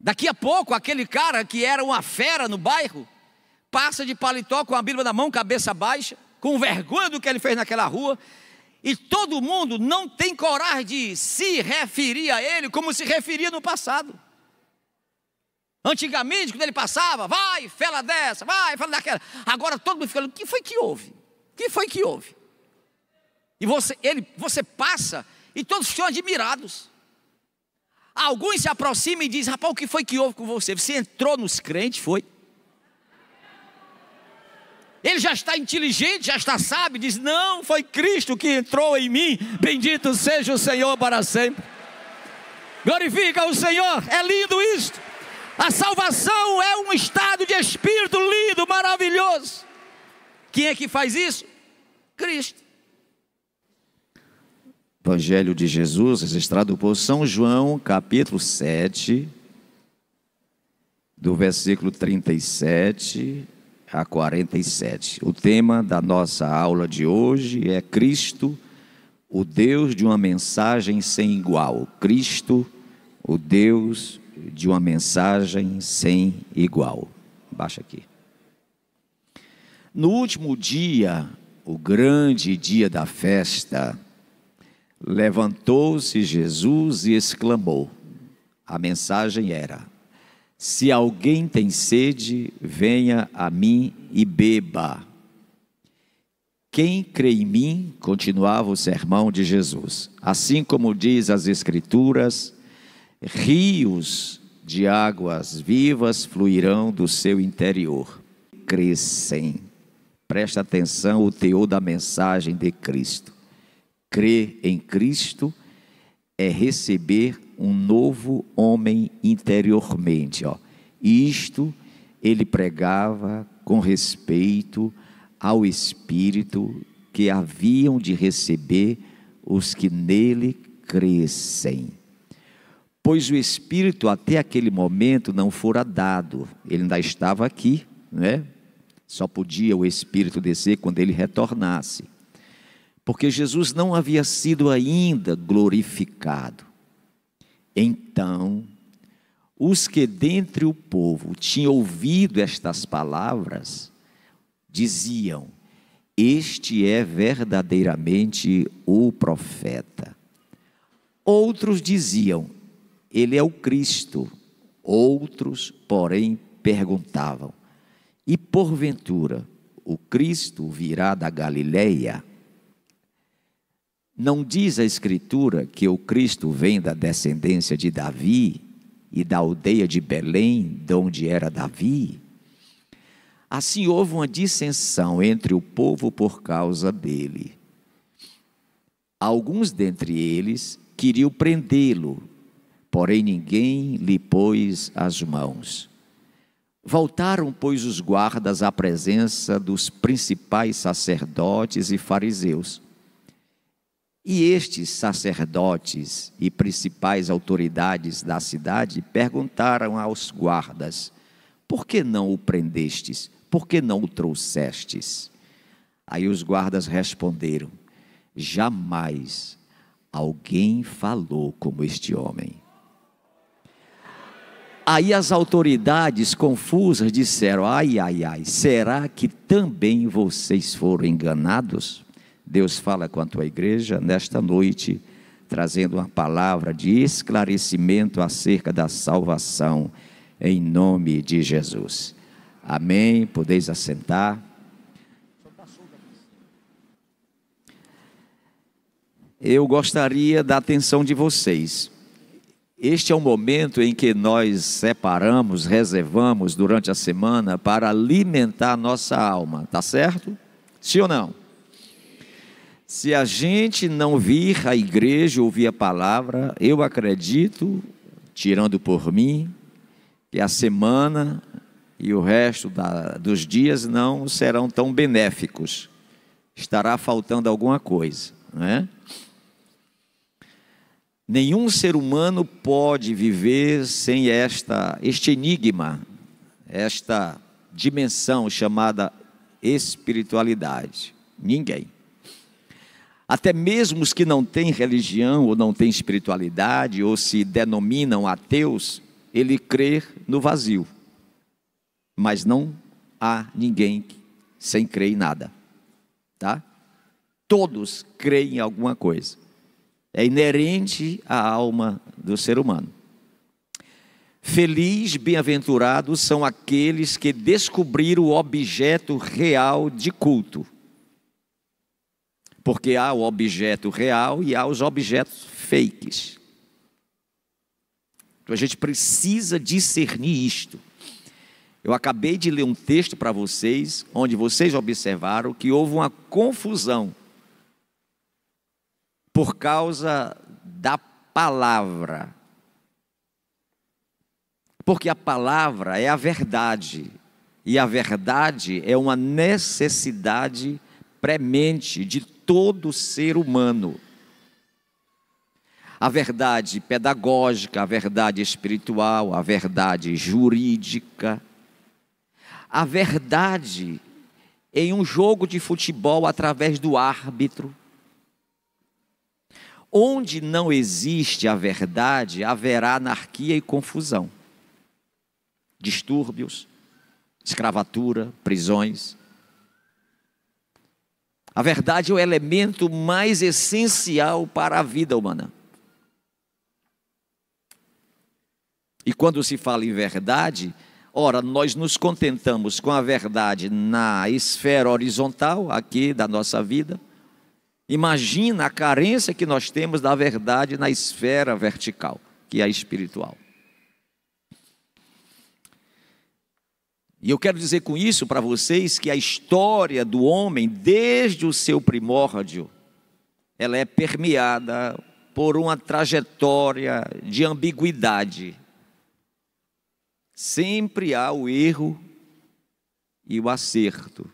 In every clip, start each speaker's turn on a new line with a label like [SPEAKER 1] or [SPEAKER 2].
[SPEAKER 1] Daqui a pouco, aquele cara que era uma fera no bairro, passa de paletó com a Bíblia na mão, cabeça baixa, com vergonha do que ele fez naquela rua, e todo mundo não tem coragem de se referir a ele como se referia no passado. Antigamente, quando ele passava, vai, fela dessa, vai, fela daquela. Agora todo mundo fica falando, o que foi que houve? O que foi que houve? E você passa e todos ficam admirados. Alguns se aproximam e dizem, rapaz, o que foi que houve com você? Você entrou nos crentes, foi? Ele já está inteligente, já está sábio, diz, não, foi Cristo que entrou em mim, bendito seja o Senhor para sempre. Glorifica o Senhor, é lindo isto. A salvação é um estado de espírito lindo, maravilhoso. Quem é que faz isso? Cristo.
[SPEAKER 2] Evangelho de Jesus, registrado por São João, capítulo 7, do versículo 37 a 47. O tema da nossa aula de hoje é Cristo, o Deus de uma mensagem sem igual. Cristo, o Deus de uma mensagem sem igual. Baixa aqui. No último dia, o grande dia da festa, levantou-se Jesus e exclamou. A mensagem era: se alguém tem sede, venha a mim e beba. Quem crê em mim, continuava o sermão de Jesus, assim como diz as Escrituras, rios de águas vivas fluirão do seu interior. Crescem. Presta atenção o teor da mensagem de Cristo. Crer em Cristo é receber um novo homem interiormente. Isto ele pregava com respeito ao Espírito que haviam de receber os que nele crescem. Pois o Espírito até aquele momento não fora dado, ele ainda estava aqui, né? Só podia o Espírito descer quando ele retornasse, porque Jesus não havia sido ainda glorificado. Então, os que dentre o povo tinham ouvido estas palavras, diziam, este é verdadeiramente o profeta. Outros diziam, ele é o Cristo. Outros, porém, perguntavam, e porventura, o Cristo virá da Galileia? Não diz a Escritura que o Cristo vem da descendência de Davi e da aldeia de Belém, de onde era Davi? Assim houve uma dissensão entre o povo por causa dele. Alguns dentre eles queriam prendê-lo, porém ninguém lhe pôs as mãos. Voltaram, pois, os guardas à presença dos principais sacerdotes e fariseus. E estes sacerdotes e principais autoridades da cidade perguntaram aos guardas, por que não o prendestes? Por que não o trouxestes? Aí os guardas responderam, jamais alguém falou como este homem. Aí as autoridades confusas disseram, ai, ai, ai, será que também vocês foram enganados? Deus fala com a tua igreja nesta noite, trazendo uma palavra de esclarecimento acerca da salvação, em nome de Jesus. Amém, podeis assentar. Eu gostaria da atenção de vocês. Este é o momento em que nós separamos, reservamos durante a semana para alimentar a nossa alma, tá certo? Sim ou não? Se a gente não vir à igreja ouvir a palavra, eu acredito, tirando por mim, que a semana e o resto dos dias não serão tão benéficos. Estará faltando alguma coisa, não é? Nenhum ser humano pode viver sem este enigma, esta dimensão chamada espiritualidade. Ninguém. Até mesmo os que não têm religião ou não têm espiritualidade ou se denominam ateus, ele crer no vazio, mas não há ninguém sem crer em nada, tá? Todos creem em alguma coisa, é inerente à alma do ser humano. Feliz, bem-aventurados são aqueles que descobriram o objeto real de culto, porque há o objeto real e há os objetos fakes. Então a gente precisa discernir isto. Eu acabei de ler um texto para vocês, onde vocês observaram que houve uma confusão por causa da palavra. Porque a palavra é a verdade, e a verdade é uma necessidade premente de todo ser humano. A verdade pedagógica, a verdade espiritual, a verdade jurídica, a verdade em um jogo de futebol através do árbitro. Onde não existe a verdade, haverá anarquia e confusão, distúrbios, escravatura, prisões. A verdade é o elemento mais essencial para a vida humana. E quando se fala em verdade, ora, nós nos contentamos com a verdade na esfera horizontal aqui da nossa vida. Imagina a carência que nós temos da verdade na esfera vertical, que é a espiritual. E eu quero dizer com isso para vocês que a história do homem, desde o seu primórdio, ela é permeada por uma trajetória de ambiguidade. Sempre há o erro e o acerto,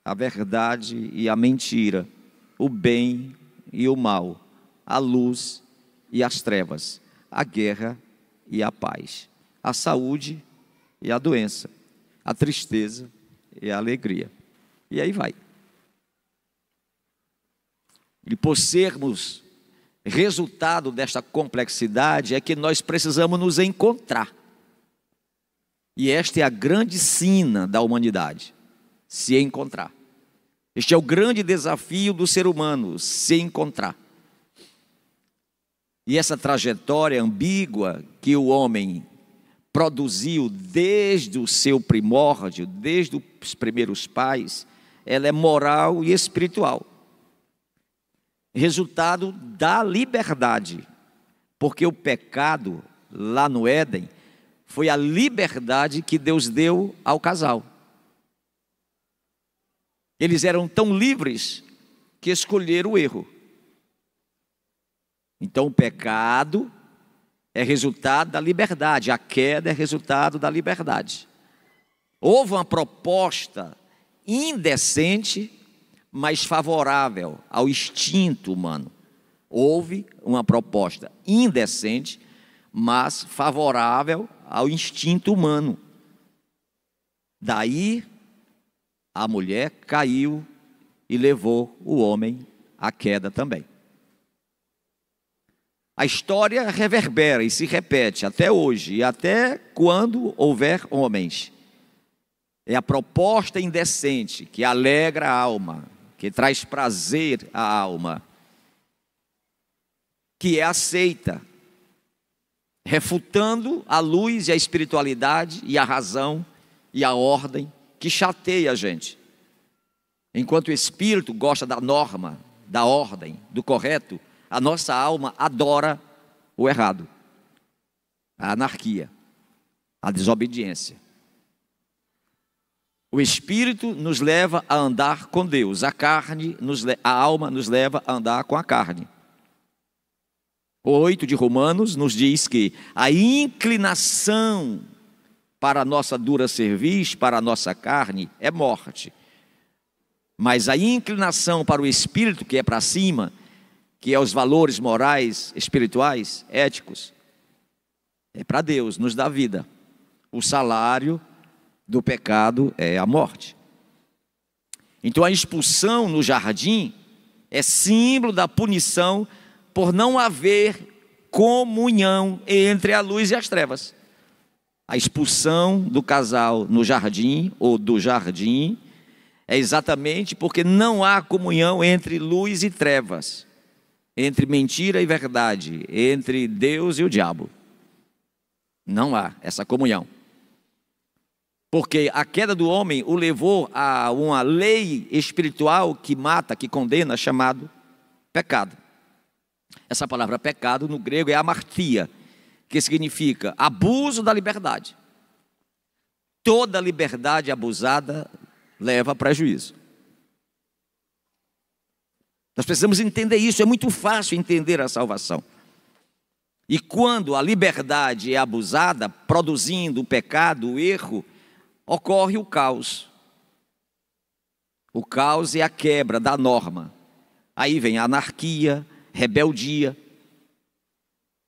[SPEAKER 2] a verdade e a mentira, o bem e o mal, a luz e as trevas, a guerra e a paz, a saúde e a doença, a tristeza e a alegria. E aí vai. E por sermos resultado desta complexidade, é que nós precisamos nos encontrar. E esta é a grande sina da humanidade, se encontrar. Este é o grande desafio do ser humano, se encontrar. E essa trajetória ambígua que o homem produziu desde o seu primórdio, desde os primeiros pais, ela é moral e espiritual. Resultado da liberdade, porque o pecado lá no Éden foi a liberdade que Deus deu ao casal. Eles eram tão livres que escolheram o erro. Então o pecado é resultado da liberdade, a queda é resultado da liberdade. Houve uma proposta indecente, mas favorável ao instinto humano. Houve uma proposta indecente, mas favorável ao instinto humano. Daí a mulher caiu e levou o homem à queda também. A história reverbera e se repete até hoje, e até quando houver homens. É a proposta indecente que alegra a alma, que traz prazer à alma, que é aceita, refutando a luz e a espiritualidade e a razão e a ordem que chateia a gente. Enquanto o espírito gosta da norma, da ordem, do correto, a nossa alma adora o errado, a anarquia, a desobediência. O espírito nos leva a andar com Deus, a alma nos leva a andar com a carne. O 8 de Romanos nos diz que a inclinação para a nossa dura cerviz, para a nossa carne, é morte. Mas a inclinação para o espírito, que é para cima, que é os valores morais, espirituais, éticos, é para Deus, nos dá vida. O salário do pecado é a morte. Então a expulsão no jardim é símbolo da punição por não haver comunhão entre a luz e as trevas. A expulsão do casal no jardim ou do jardim é exatamente porque não há comunhão entre luz e trevas, entre mentira e verdade, entre Deus e o diabo. Não há essa comunhão. Porque a queda do homem o levou a uma lei espiritual que mata, que condena, chamado pecado. Essa palavra pecado no grego é amartia, que significa abuso da liberdade. Toda liberdade abusada leva a prejuízo. Nós precisamos entender isso, é muito fácil entender a salvação. E quando a liberdade é abusada, produzindo o pecado, o erro, ocorre o caos. O caos é a quebra da norma. Aí vem a anarquia, rebeldia,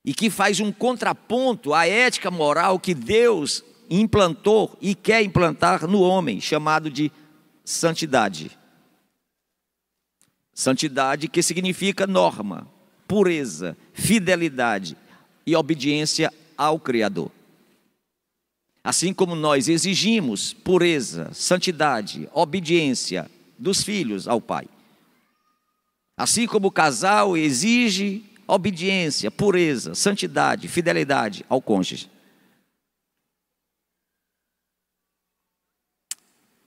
[SPEAKER 2] e que faz um contraponto à ética moral que Deus implantou e quer implantar no homem, chamado de santidade. Santidade que significa norma, pureza, fidelidade e obediência ao Criador. Assim como nós exigimos pureza, santidade, obediência dos filhos ao Pai. Assim como o casal exige obediência, pureza, santidade, fidelidade ao cônjuge.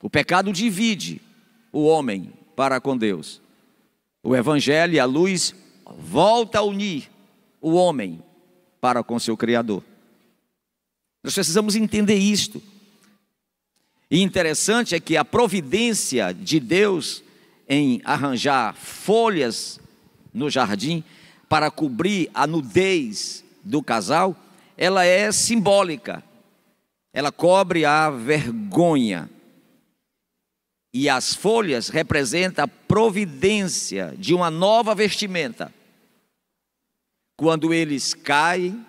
[SPEAKER 2] O pecado divide o homem para com Deus. O Evangelho e a luz volta a unir o homem para com seu Criador. Nós precisamos entender isto. E interessante é que a providência de Deus em arranjar folhas no jardim para cobrir a nudez do casal, ela é simbólica. Ela cobre a vergonha. E as folhas representam a providência de uma nova vestimenta. Quando eles caem,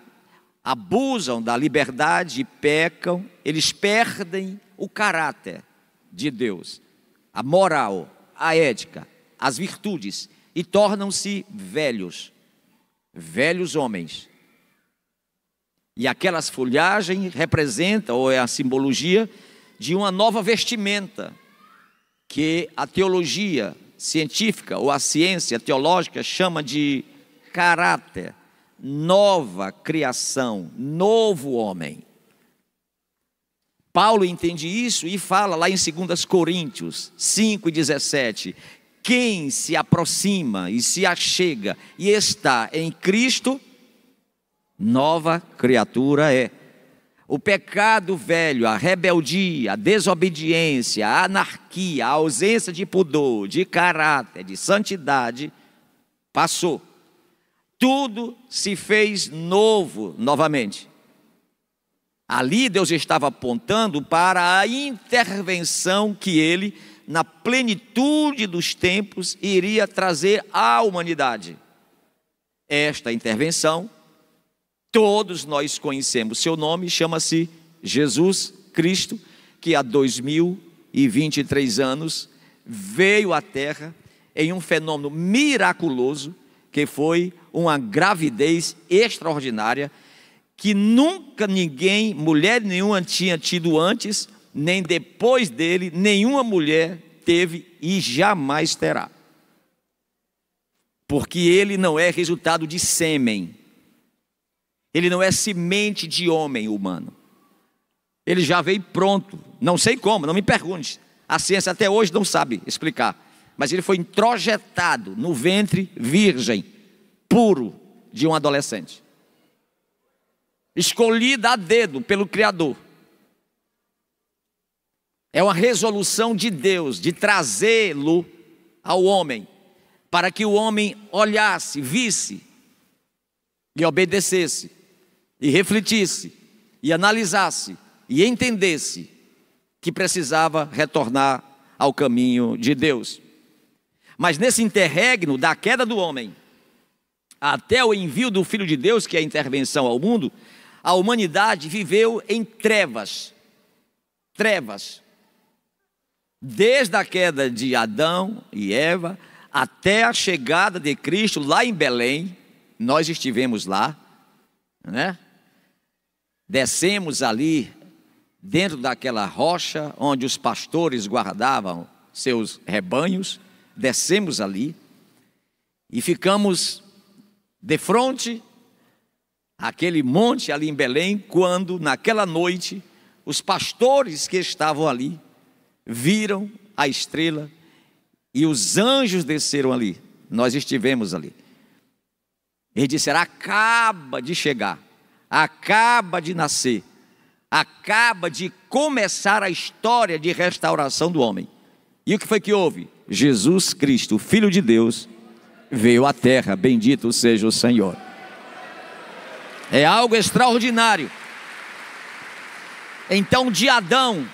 [SPEAKER 2] abusam da liberdade e pecam, eles perdem o caráter de Deus, a moral, a ética, as virtudes, e tornam-se velhos, velhos homens. E aquelas folhagens representam, ou é a simbologia, de uma nova vestimenta, que a teologia científica, ou a ciência teológica, chama de caráter, nova criação, novo homem. Paulo entende isso e fala lá em 2 Coríntios 5:17, quem se aproxima e se achega e está em Cristo, nova criatura é. O pecado velho, a rebeldia, a desobediência, a anarquia, a ausência de pudor, de caráter, de santidade, passou. Tudo se fez novo novamente. Ali Deus estava apontando para a intervenção que Ele, na plenitude dos tempos, iria trazer à humanidade. Esta intervenção, todos nós conhecemos seu nome, chama-se Jesus Cristo, que há 2023 anos veio à Terra em um fenômeno miraculoso, que foi uma gravidez extraordinária, que nunca ninguém, mulher nenhuma tinha tido antes, nem depois dele, nenhuma mulher teve e jamais terá. Porque ele não é resultado de sêmen, ele não é semente de homem humano, ele já veio pronto, não sei como, não me pergunte, a ciência até hoje não sabe explicar, mas ele foi introjetado no ventre virgem, puro, de um adolescente, escolhido a dedo pelo Criador. É uma resolução de Deus de trazê-lo ao homem, para que o homem olhasse, visse e obedecesse, e refletisse, e analisasse, e entendesse que precisava retornar ao caminho de Deus. Mas nesse interregno da queda do homem até o envio do Filho de Deus, que é a intervenção ao mundo, a humanidade viveu em trevas. Trevas. Desde a queda de Adão e Eva até a chegada de Cristo lá em Belém, nós estivemos lá, né? descemos ali, dentro daquela rocha, onde os pastores guardavam seus rebanhos, descemos ali, e ficamos de frente àquele monte ali em Belém, quando naquela noite, os pastores que estavam ali, viram a estrela, e os anjos desceram ali, nós estivemos ali. Eles disseram: acaba de chegar, acaba de nascer, acaba de começar a história de restauração do homem. E o que foi que houve? Jesus Cristo, o Filho de Deus, veio à terra, bendito seja o Senhor. É algo extraordinário. Então, de Adão,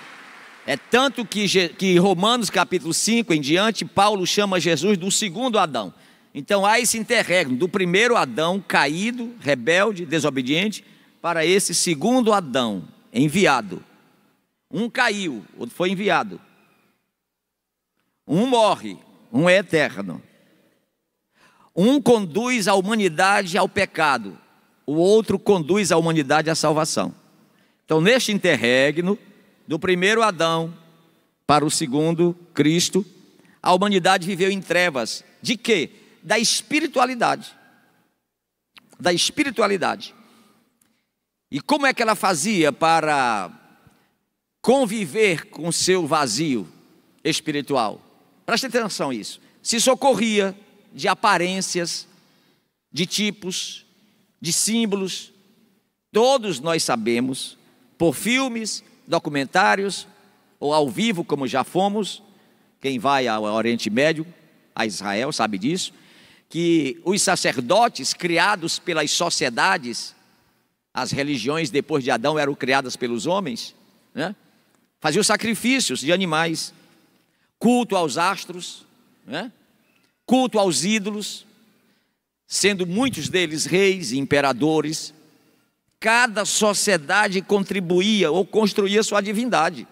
[SPEAKER 2] é tanto que Romanos capítulo 5 em diante, Paulo chama Jesus do segundo Adão. Então há esse interregno do primeiro Adão caído, rebelde, desobediente, para esse segundo Adão enviado. Um caiu, outro foi enviado. Um morre, um é eterno. Um conduz a humanidade ao pecado, o outro conduz a humanidade à salvação. Então, neste interregno, do primeiro Adão para o segundo, Cristo, a humanidade viveu em trevas. De quê? Da espiritualidade. Da espiritualidade. E como é que ela fazia para conviver com o seu vazio espiritual? Preste atenção nisso. Se socorria de aparências, de tipos, de símbolos. Todos nós sabemos, por filmes, documentários, ou ao vivo, como já fomos, quem vai ao Oriente Médio, a Israel, sabe disso, que os sacerdotes criados pelas sociedades, as religiões depois de Adão eram criadas pelos homens, né? Faziam sacrifícios de animais, culto aos astros, né? Culto aos ídolos, sendo muitos deles reis e imperadores. Cada sociedade contribuía ou construía sua divindade.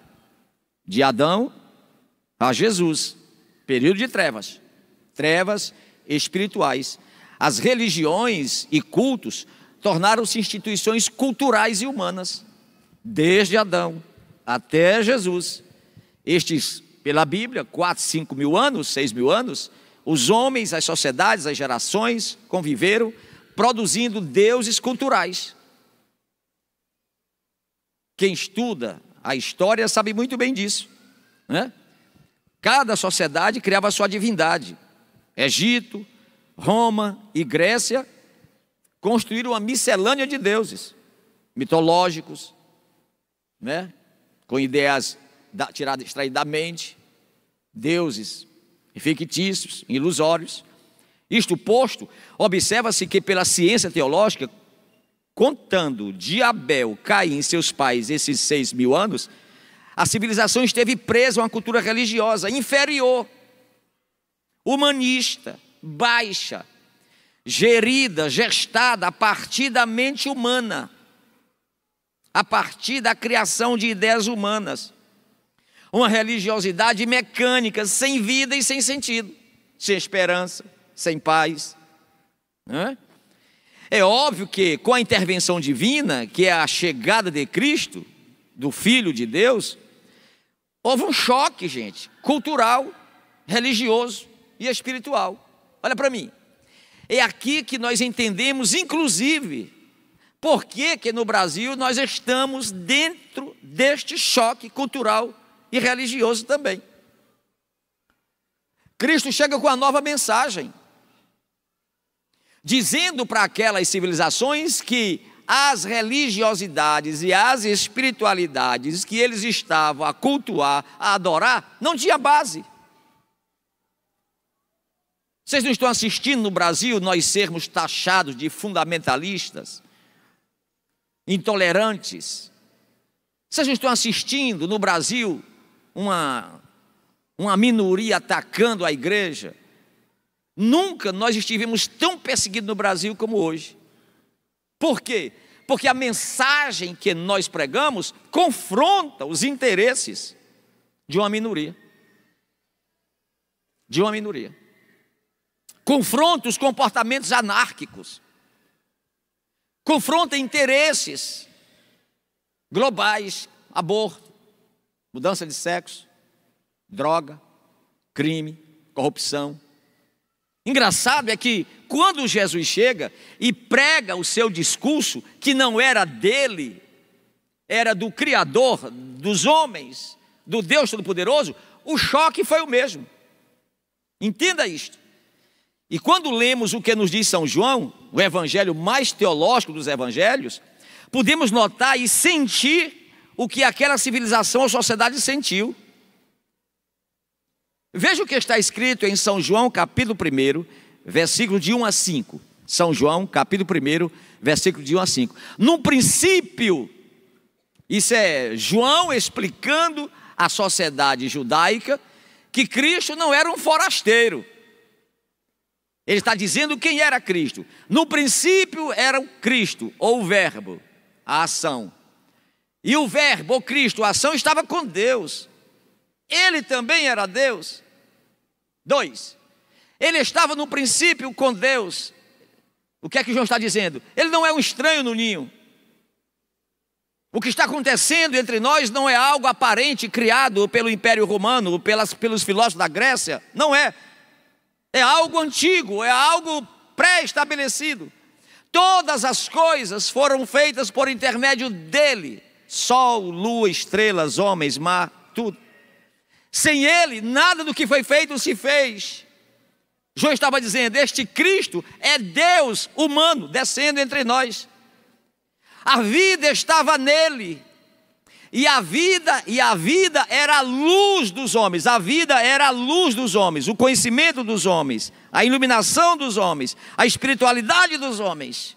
[SPEAKER 2] De Adão a Jesus, período de trevas, trevas espirituais. As religiões e cultos tornaram-se instituições culturais e humanas, desde Adão até Jesus. Estes, pela Bíblia, 4, 5 mil anos, 6 mil anos, os homens, as sociedades, as gerações conviveram produzindo deuses culturais. Quem estuda a história sabe muito bem disso, né? Cada sociedade criava a sua divindade. Egito, Roma e Grécia construíram uma miscelânea de deuses mitológicos, né? Com ideias extraídas da mente, deuses fictícios, ilusórios. Isto posto, observa-se que pela ciência teológica, contando de Abel, Caim e seus pais esses 6 mil anos, a civilização esteve presa a uma cultura religiosa inferior, humanista, baixa, gerida, gestada a partir da mente humana, a partir da criação de ideias humanas. Uma religiosidade mecânica, sem vida e sem sentido, sem esperança, sem paz, né? É óbvio que com a intervenção divina, que é a chegada de Cristo, do Filho de Deus, houve um choque, gente, cultural, religioso e espiritual. Olha para mim, é aqui que nós entendemos, inclusive, por que no Brasil nós estamos dentro deste choque cultural e religioso também. Cristo chega com a nova mensagem, dizendo para aquelas civilizações que as religiosidades e as espiritualidades que eles estavam a cultuar, a adorar, não tinha base. Vocês não estão assistindo no Brasil nós sermos taxados de fundamentalistas, intolerantes? Vocês não estão assistindo no Brasil uma minoria atacando a igreja? Nunca nós estivemos tão perseguidos no Brasil como hoje. Por quê? Porque a mensagem que nós pregamos confronta os interesses de uma minoria. De uma minoria. Confronta os comportamentos anárquicos. Confronta interesses
[SPEAKER 1] globais: aborto, mudança de sexo, droga, crime, corrupção. Engraçado é que quando Jesus chega e prega o seu discurso, que não era dele, era do Criador dos homens, do Deus Todo-Poderoso, o choque foi o mesmo. Entenda isto. E quando lemos o que nos diz São João, o evangelho mais teológico dos evangelhos, podemos notar e sentir o que aquela civilização ou sociedade sentiu. Veja o que está escrito em São João, capítulo 1, versículo de 1 a 5. São João, capítulo 1, versículo de 1 a 5. No princípio, isso é João explicando à sociedade judaica que Cristo não era um forasteiro. Ele está dizendo quem era Cristo. No princípio era o Cristo, ou o verbo, a ação. E o verbo, ou Cristo, a ação, estava com Deus. Ele também era Deus. 2. Ele estava no princípio com Deus. O que é que João está dizendo? Ele não é um estranho no ninho. O que está acontecendo entre nós não é algo aparente, criado pelo Império Romano, ou pelos filósofos da Grécia. Não é. É algo antigo, é algo pré-estabelecido. Todas as coisas foram feitas por intermédio dele. Sol, lua, estrelas, homens, mar, tudo. Sem ele, nada do que foi feito se fez. João estava dizendo: este Cristo é Deus humano descendo entre nós. A vida estava nele. E a vida era a luz dos homens. A vida era a luz dos homens, o conhecimento dos homens, a iluminação dos homens, a espiritualidade dos homens.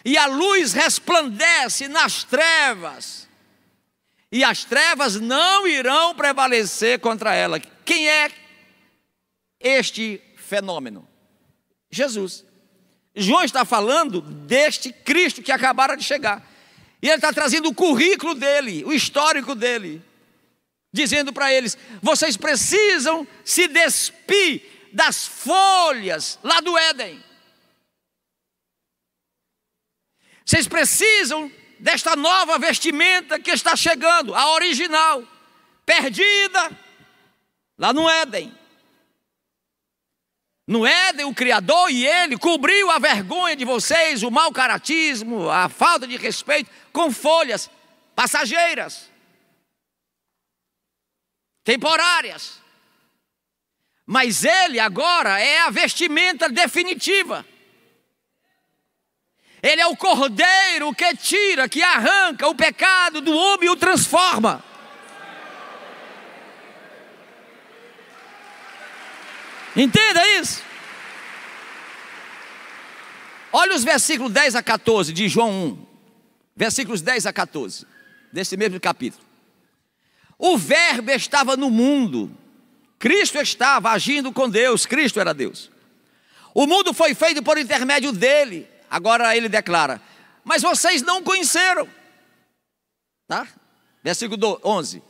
[SPEAKER 1] E a luz resplandece nas trevas, e as trevas não irão prevalecer contra ela. Quem é este fenômeno? Jesus. João está falando deste Cristo que acabara de chegar. E ele está trazendo o currículo dele, o histórico dele, dizendo para eles: vocês precisam se despir das folhas lá do Éden. Vocês precisam desta nova vestimenta que está chegando, a original, perdida lá no Éden. No Éden, o Criador e ele cobriu a vergonha de vocês, o mau caratismo, a falta de respeito, com folhas passageiras, temporárias. Mas ele agora é a vestimenta definitiva. Ele é o cordeiro que tira, que arranca o pecado do homem e o transforma. Entenda isso. Olha os versículos 10 a 14 de João 1. Versículos 10 a 14 desse mesmo capítulo. O verbo estava no mundo. Cristo estava agindo com Deus. Cristo era Deus. O mundo foi feito por intermédio dele. Agora ele declara: mas vocês não conheceram. Tá? Versículo 11.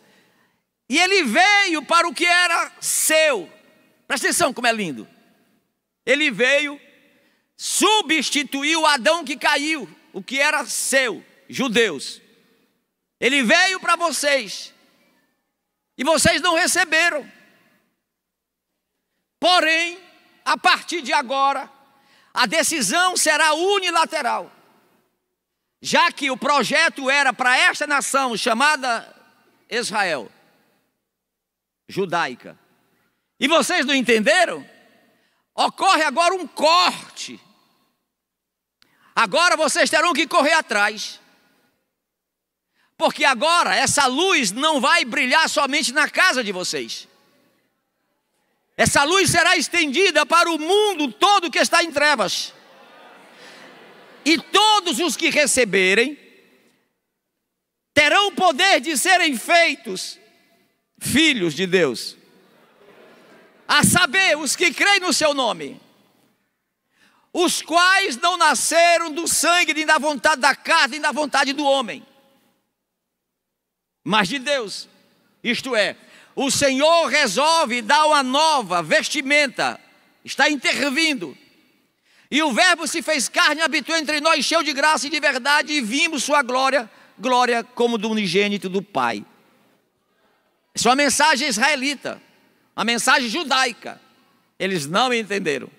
[SPEAKER 1] E ele veio para o que era seu. Presta atenção como é lindo. Ele veio, substituiu o Adão que caiu, o que era seu, judeus. Ele veio para vocês, e vocês não receberam. Porém, a partir de agora, a decisão será unilateral. Já que o projeto era para esta nação chamada Israel, judaica, e vocês não entenderam, ocorre agora um corte. Agora vocês terão que correr atrás. Porque agora essa luz não vai brilhar somente na casa de vocês. Essa luz será estendida para o mundo todo que está em trevas. E todos os que receberem terão o poder de serem feitos filhos de Deus. A saber, os que creem no seu nome, os quais não nasceram do sangue, nem da vontade da carne, nem da vontade do homem, mas de Deus. Isto é, o Senhor resolve dar uma nova vestimenta, está intervindo. E o verbo se fez carne, habitou entre nós, cheio de graça e de verdade, e vimos sua glória, glória como do unigênito do Pai. Isso é uma mensagem israelita, uma mensagem judaica. Eles não entenderam.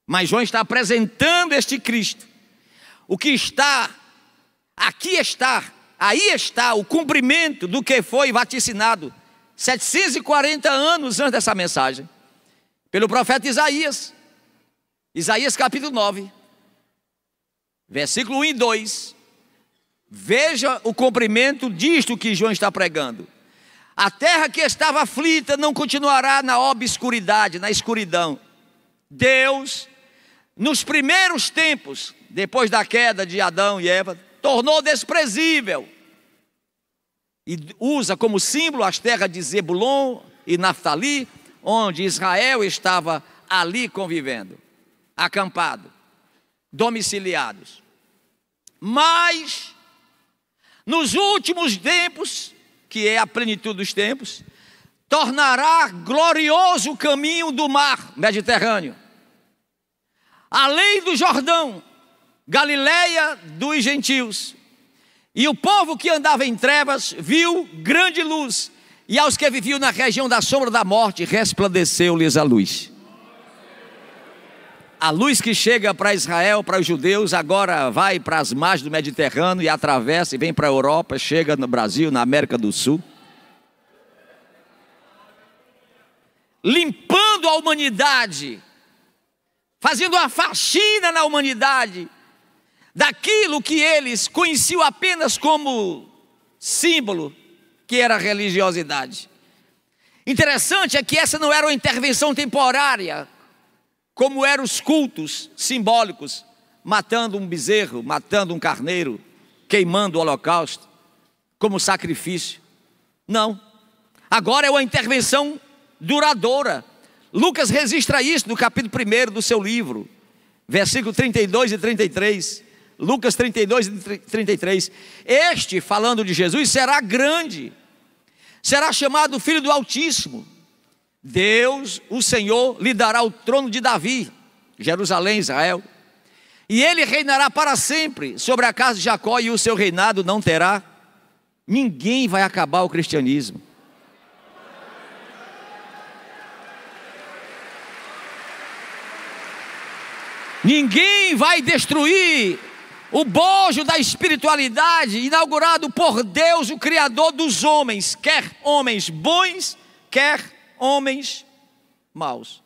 [SPEAKER 1] Mas João está apresentando este Cristo. O que está, aqui está, aí está o cumprimento do que foi vaticinado 740 anos antes dessa mensagem, pelo profeta Isaías. Isaías capítulo 9, versículo 1 e 2. Veja o cumprimento disto que João está pregando. A terra que estava aflita não continuará na obscuridade, na escuridão. Deus, nos primeiros tempos, depois da queda de Adão e Eva, tornou desprezível e usa como símbolo as terras de Zebulon e Naftali, onde Israel estava ali convivendo, acampado, domiciliados. Mas nos últimos tempos, que é a plenitude dos tempos, tornará glorioso o caminho do mar Mediterrâneo, além do Jordão, Galileia dos gentios. E o povo que andava em trevas viu grande luz, e aos que viviam na região da sombra da morte resplandeceu-lhes a luz. A luz que chega para Israel, para os judeus, agora vai para as margens do Mediterrâneo e atravessa e vem para a Europa, chega no Brasil, na América do Sul, limpando a humanidade, fazendo uma faxina na humanidade, daquilo que eles conheciam apenas como símbolo, que era a religiosidade. Interessante é que essa não era uma intervenção temporária, como eram os cultos simbólicos, matando um bezerro, matando um carneiro, queimando o holocausto, como sacrifício. Não, agora é uma intervenção duradoura. Lucas registra isso no capítulo 1 do seu livro, versículo 32 e 33. Lucas 32 e 33. Este, falando de Jesus, será grande, será chamado Filho do Altíssimo. Deus, o Senhor, lhe dará o trono de Davi, Jerusalém, Israel, e ele reinará para sempre sobre a casa de Jacó, e o seu reinado não terá. Ninguém vai acabar o cristianismo. Ninguém vai destruir o bojo da espiritualidade inaugurado por Deus, o Criador dos homens, quer homens bons, quer homens maus.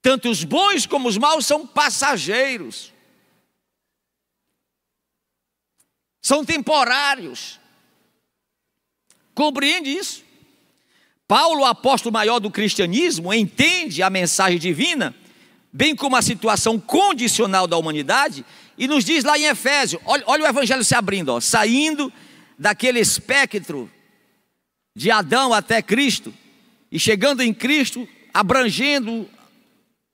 [SPEAKER 1] Tanto os bons como os maus são passageiros, são temporários. Compreende isso? Paulo, o apóstolo maior do cristianismo, entende a mensagem divina, bem como a situação condicional da humanidade, e nos diz lá em Efésios, olha o evangelho se abrindo, saindo daquele espectro de Adão até Cristo, e chegando em Cristo, abrangendo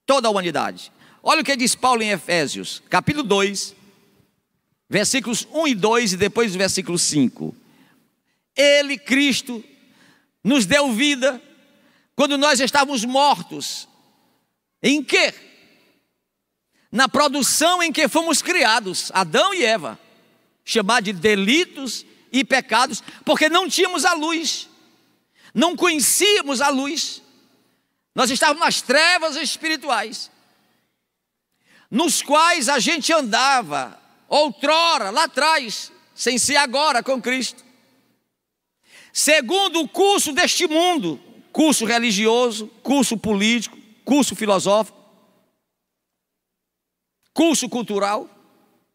[SPEAKER 1] toda a humanidade. Olha o que diz Paulo em Efésios, capítulo 2, versículos 1 e 2, e depois o versículo 5. Ele, Cristo, nos deu vida, quando nós estávamos mortos. Em quê? Na produção em que fomos criados, Adão e Eva, chamado de delitos e pecados, porque não tínhamos a luz, não conhecíamos a luz, nós estávamos nas trevas espirituais, nos quais a gente andava, outrora, lá atrás, sem ser agora com Cristo, segundo o curso deste mundo, curso religioso, curso político, curso filosófico, curso cultural,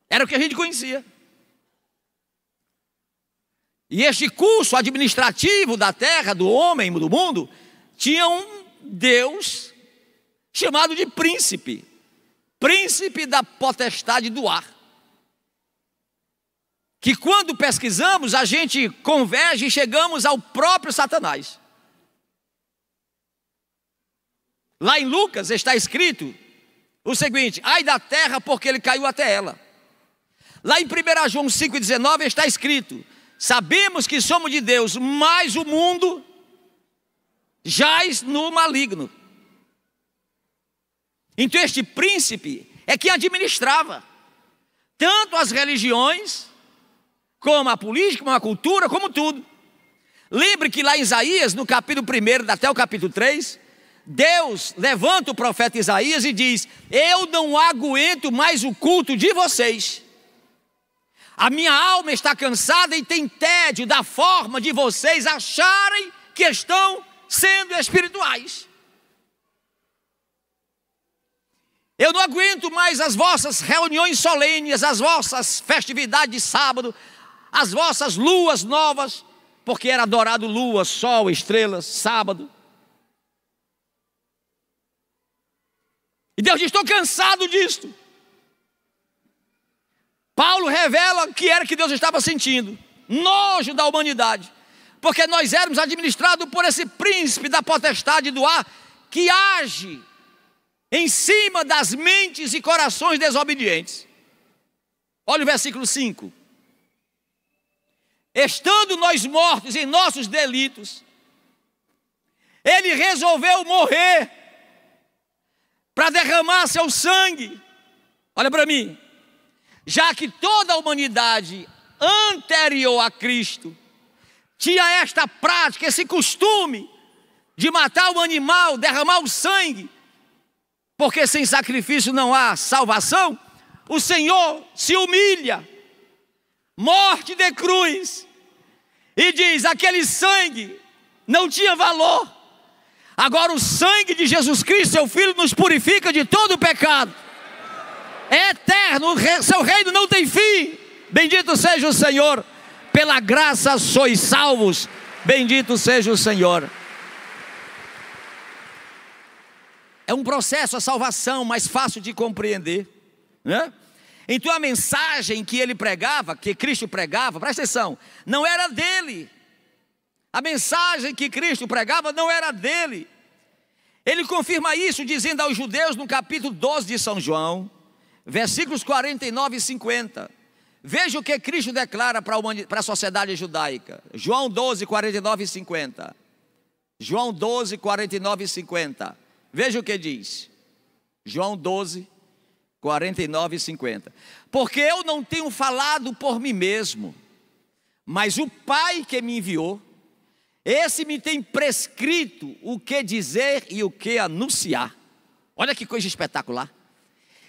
[SPEAKER 1] era o que a gente conhecia. E este curso administrativo da terra, do homem, do mundo, tinha um Deus chamado de príncipe, príncipe da potestade do ar, que quando pesquisamos, a gente converge e chegamos ao próprio Satanás. Lá em Lucas está escrito o seguinte: ai da terra, porque ele caiu até ela. Lá em 1 João 5,19 está escrito: sabemos que somos de Deus, mas o mundo jaz no maligno. Então este príncipe é que administrava tanto as religiões, como a política, como a cultura, como tudo. Lembre que lá em Isaías, no capítulo 1 até o capítulo 3, Deus levanta o profeta Isaías e diz: eu não aguento mais o culto de vocês. A minha alma está cansada e tem tédio da forma de vocês acharem que estão sendo espirituais. Eu não aguento mais as vossas reuniões solenes, as vossas festividades de sábado, as vossas luas novas, porque era adorado lua, sol, estrelas, sábado. E Deus diz: estou cansado disto. Paulo revela o que era que Deus estava sentindo: nojo da humanidade, porque nós éramos administrados por esse príncipe da potestade do ar, que age em cima das mentes e corações desobedientes. Olha o versículo 5. Estando nós mortos em nossos delitos, ele resolveu morrer para derramar seu sangue. Olha para mim. Já que toda a humanidade anterior a Cristo tinha esta prática, esse costume de matar o animal, derramar o sangue, porque sem sacrifício não há salvação, o Senhor se humilha, morte de cruz, e diz: aquele sangue não tinha valor. Agora o sangue de Jesus Cristo, seu Filho, nos purifica de todo o pecado. É eterno, seu reino não tem fim. Bendito seja o Senhor. Pela graça sois salvos. Bendito seja o Senhor. É um processo, a salvação, mais fácil de compreender, né? Então a mensagem que ele pregava, que Cristo pregava, presta atenção, não era dele. A mensagem que Cristo pregava não era dele. Ele confirma isso dizendo aos judeus no capítulo 12 de São João, versículos 49 e 50. Veja o que Cristo declara para a sociedade judaica. João 12, 49 e 50. João 12, 49 e 50. Veja o que diz. João 12, 49 e 50. Porque eu não tenho falado por mim mesmo, mas o Pai que me enviou, esse me tem prescrito o que dizer e o que anunciar. Olha que coisa espetacular.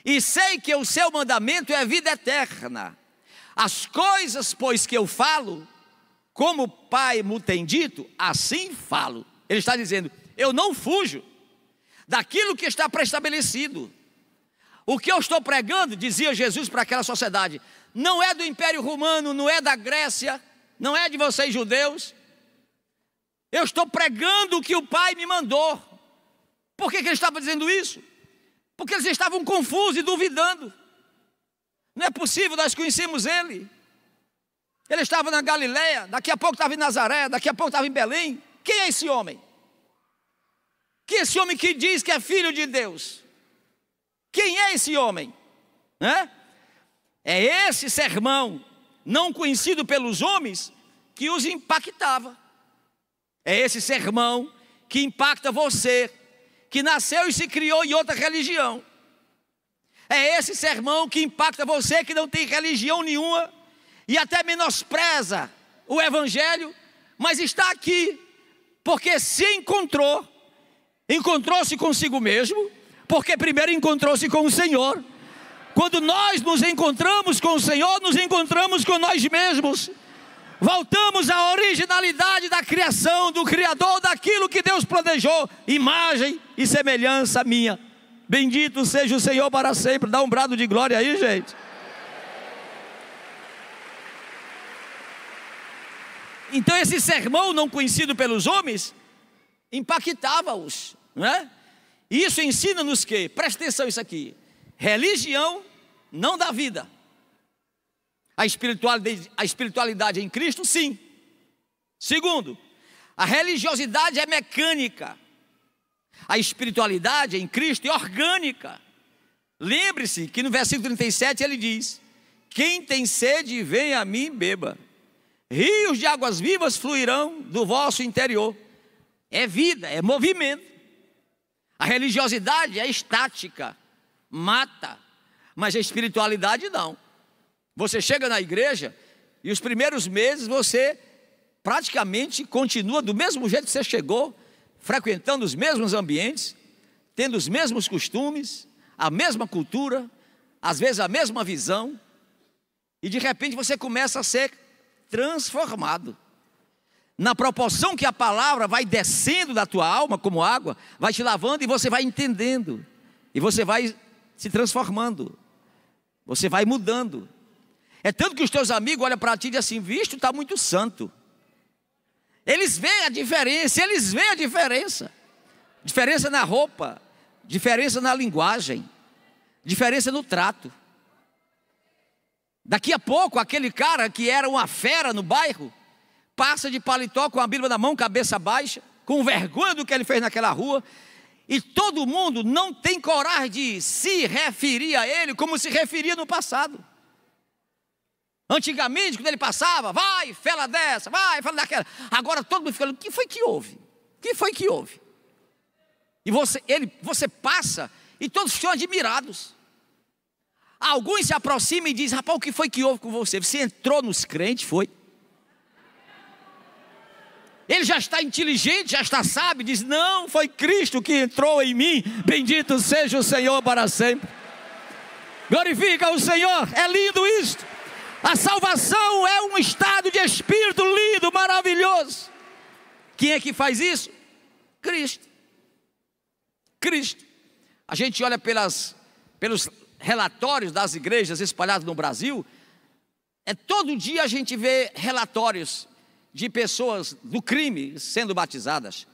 [SPEAKER 1] E sei que o seu mandamento é vida eterna. As coisas, pois, que eu falo, como o Pai me tem dito, assim falo. Ele está dizendo: eu não fujo daquilo que está preestabelecido. O que eu estou pregando, dizia Jesus para aquela sociedade, não é do Império Romano, não é da Grécia, não é de vocês judeus. Eu estou pregando o que o Pai me mandou. Por que ele estava dizendo isso? Porque eles estavam confusos e duvidando. Não é possível, nós conhecemos ele. Ele estava na Galileia, daqui a pouco estava em Nazaré, daqui a pouco estava em Belém. Quem é esse homem? Quem é esse homem que diz que é filho de Deus? Quem é esse homem? É esse sermão, não conhecido pelos homens, que os impactava. É esse sermão que impacta você, que nasceu e se criou em outra religião. É esse sermão que impacta você que não tem religião nenhuma e até menospreza o Evangelho, mas está aqui porque se encontrou-se consigo mesmo, porque primeiro encontrou-se com o Senhor. Quando nós nos encontramos com o Senhor, nos encontramos com nós mesmos. Voltamos à originalidade da criação, do Criador, daquilo que Deus planejou, imagem e semelhança minha. Bendito seja o Senhor para sempre. Dá um brado de glória aí, gente. Então esse sermão não conhecido pelos homens impactava-os, né? Isso ensina-nos que, presta atenção isso aqui, religião não dá vida. A espiritualidade em Cristo, sim. Segundo, a religiosidade é mecânica. A espiritualidade em Cristo é orgânica. Lembre-se que no versículo 37 ele diz: quem tem sede, venha a mim e beba. Rios de águas vivas fluirão do vosso interior. É vida, é movimento. A religiosidade é estática, mata, mas a espiritualidade não. Você chega na igreja e os primeiros meses você praticamente continua do mesmo jeito que você chegou, frequentando os mesmos ambientes, tendo os mesmos costumes, a mesma cultura, às vezes a mesma visão, e de repente você começa a ser transformado. Na proporção que a palavra vai descendo da tua alma como água, vai te lavando e você vai entendendo, e você vai se transformando, você vai mudando. É tanto que os teus amigos olham para ti e dizem assim: visto, está muito santo. Eles veem a diferença, diferença na roupa, diferença na linguagem, diferença no trato. Daqui a pouco, aquele cara que era uma fera no bairro, passa de paletó com a Bíblia na mão, cabeça baixa, com vergonha do que ele fez naquela rua, e todo mundo não tem coragem de se referir a ele como se referia no passado. Antigamente, quando ele passava, vai, fela dessa, vai, fela daquela. Agora todo mundo fica, o que foi que houve? O que foi que houve? E você passa e todos ficam admirados. Alguns se aproximam e dizem: rapaz, o que foi que houve com você? Você entrou nos crentes, foi? Ele já está inteligente, já está sábio, diz: não, foi Cristo que entrou em mim, bendito seja o Senhor para sempre. Glorifica o Senhor, é lindo isto. A salvação é um estado de espírito lindo, maravilhoso. Quem é que faz isso? Cristo. Cristo. A gente olha pelos relatórios das igrejas espalhadas no Brasil, todo dia a gente vê relatórios de pessoas do crime sendo batizadas,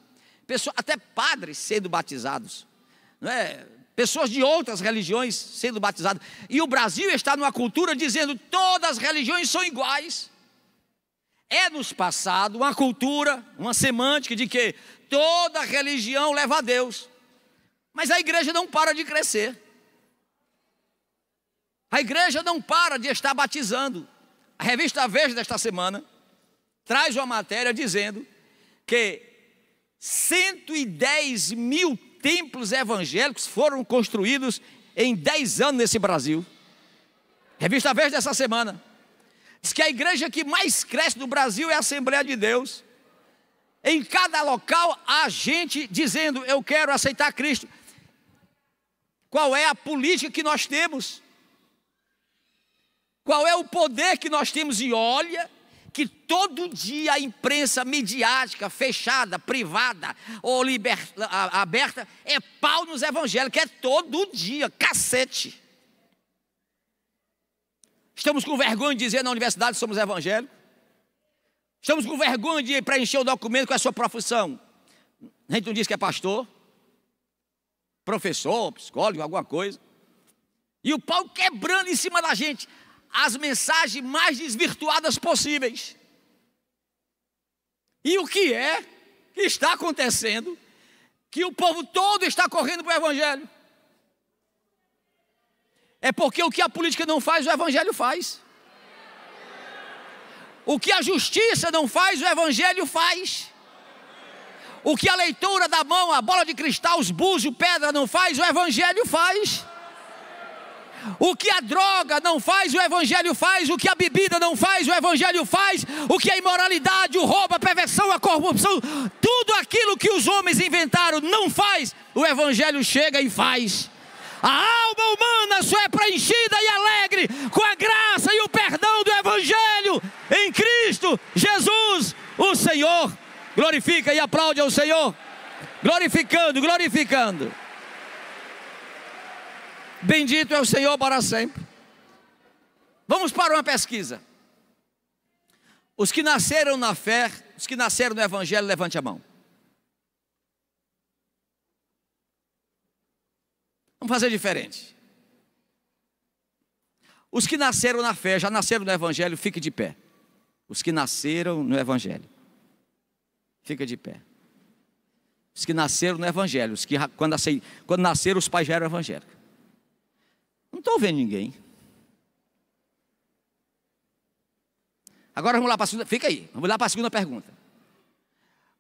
[SPEAKER 1] até padres sendo batizados, não é? Pessoas de outras religiões sendo batizadas. E o Brasil está numa cultura dizendo: todas as religiões são iguais. É nos passado uma cultura, uma semântica de que toda religião leva a Deus. Mas a igreja não para de crescer. A igreja não para de estar batizando. A revista Veja desta semana traz uma matéria dizendo que 110 mil templos evangélicos foram construídos em 10 anos nesse Brasil. Revista Veja dessa semana diz que a igreja que mais cresce no Brasil é a Assembleia de Deus. Em cada local há gente dizendo: eu quero aceitar Cristo. Qual é a política que nós temos? Qual é o poder que nós temos? E olha que todo dia a imprensa midiática, fechada, privada ou aberta, é pau nos evangélicos, é todo dia, cacete. Estamos com vergonha de dizer na universidade que somos evangélicos. Estamos com vergonha de preencher o documento com a sua profissão. A gente não diz que é pastor, professor, psicólogo, alguma coisa. E o pau quebrando em cima da gente. As mensagens mais desvirtuadas possíveis. E o que é que está acontecendo? Que o povo todo está correndo para o evangelho. É porque o que a política não faz, o evangelho faz. O que a justiça não faz, o evangelho faz. O que a leitura da mão, a bola de cristal, os búzios, pedra não faz, o evangelho faz. O que a droga não faz, o evangelho faz. O que a bebida não faz, o evangelho faz. O que a imoralidade, o roubo, a perversão, a corrupção, tudo aquilo que os homens inventaram não faz, o evangelho chega e faz. A alma humana só é preenchida e alegre com a graça e o perdão do evangelho em Cristo Jesus, o Senhor. Glorifica e aplaude ao Senhor, glorificando. Bendito é o Senhor para sempre. Vamos para uma pesquisa. Os que nasceram na fé, os que nasceram no evangelho, levante a mão. Vamos fazer diferente. Os que nasceram na fé, já nasceram no evangelho, fique de pé. Os que nasceram no evangelho, fica de pé. Os que nasceram no evangelho, os que quando nasceram os pais já eram evangélicos. Não estou vendo ninguém. Agora vamos lá para a segunda. Fica aí, vamos lá para a segunda pergunta.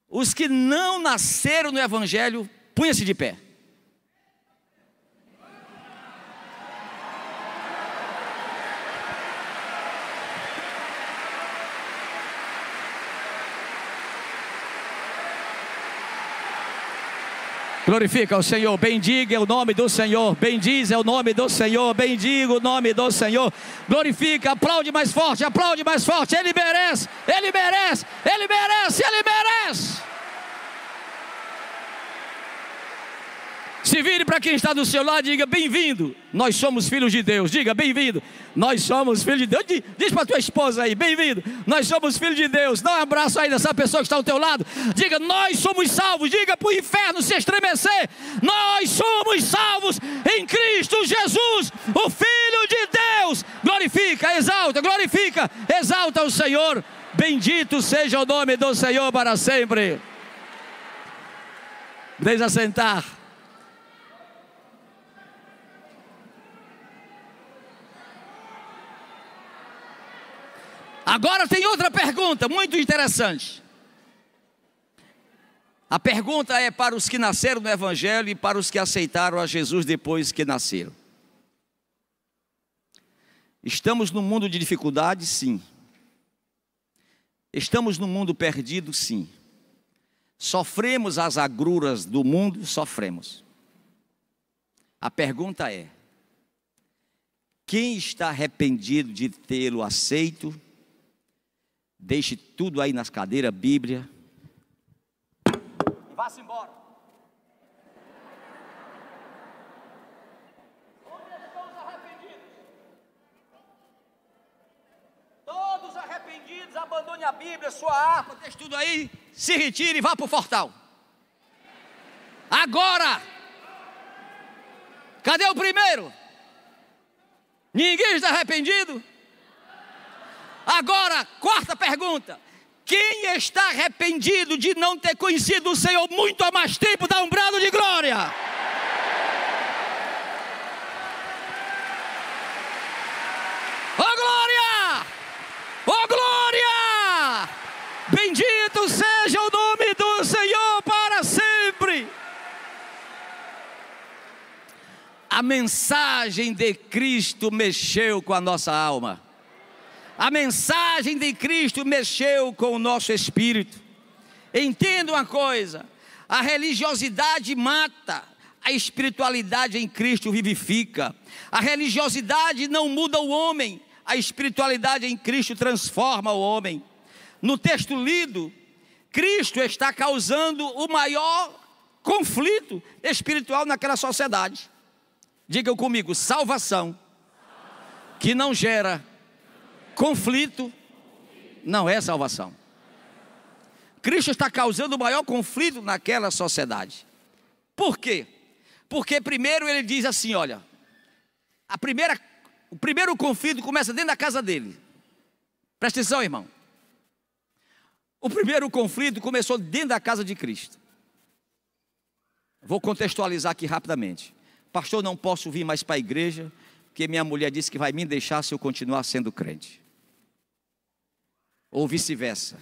[SPEAKER 1] Os que não nasceram no evangelho, punha-se de pé. Glorifica o Senhor, bendiga o nome do Senhor, bendize o nome do Senhor, bendiga o nome do Senhor. Glorifica, aplaude mais forte, Ele merece, Ele merece, Ele merece, Ele merece. Se vire para quem está do seu lado e diga: bem-vindo, nós somos filhos de Deus. Diga: bem-vindo, nós somos filhos de Deus. Diz para a tua esposa aí: bem-vindo, nós somos filhos de Deus. Dá um abraço aí nessa pessoa que está ao teu lado. Diga: nós somos salvos. Diga para o inferno se estremecer: nós somos salvos em Cristo Jesus, o Filho de Deus. Glorifica, exalta o Senhor. Bendito seja o nome do Senhor para sempre. Deixa sentar. Agora tem outra pergunta muito interessante. A pergunta é para os que nasceram no Evangelho e para os que aceitaram a Jesus depois que nasceram. Estamos num mundo de dificuldades? Sim. Estamos num mundo perdido? Sim. Sofremos as agruras do mundo? Sofremos. A pergunta é: quem está arrependido de tê-lo aceito? Deixe tudo aí nas cadeiras, Bíblia, e vá-se embora. Onde estão os arrependidos? Todos arrependidos, abandone a Bíblia, sua harpa, deixe tudo aí, se retire e vá para o portal. Agora! Cadê o primeiro? Ninguém está arrependido? Agora, quarta pergunta: quem está arrependido de não ter conhecido o Senhor muito há mais tempo? Dá um brado de glória. Oh glória! Oh glória! Bendito seja o nome do Senhor para sempre. A mensagem de Cristo mexeu com a nossa alma. A mensagem de Cristo mexeu com o nosso espírito. Entenda uma coisa: a religiosidade mata, a espiritualidade em Cristo vivifica. A religiosidade não muda o homem, a espiritualidade em Cristo transforma o homem. No texto lido, Cristo está causando o maior conflito espiritual naquela sociedade. Diga comigo: salvação que não gera conflito não é salvação. Cristo está causando o maior conflito naquela sociedade. Por quê? Porque primeiro ele diz assim: olha, o primeiro conflito começa dentro da casa dele. Presta atenção, irmão. O primeiro conflito começou dentro da casa de Cristo. Vou contextualizar aqui rapidamente. Pastor, não posso vir mais para a igreja, porque minha mulher disse que vai me deixar se eu continuar sendo crente. Ou vice-versa.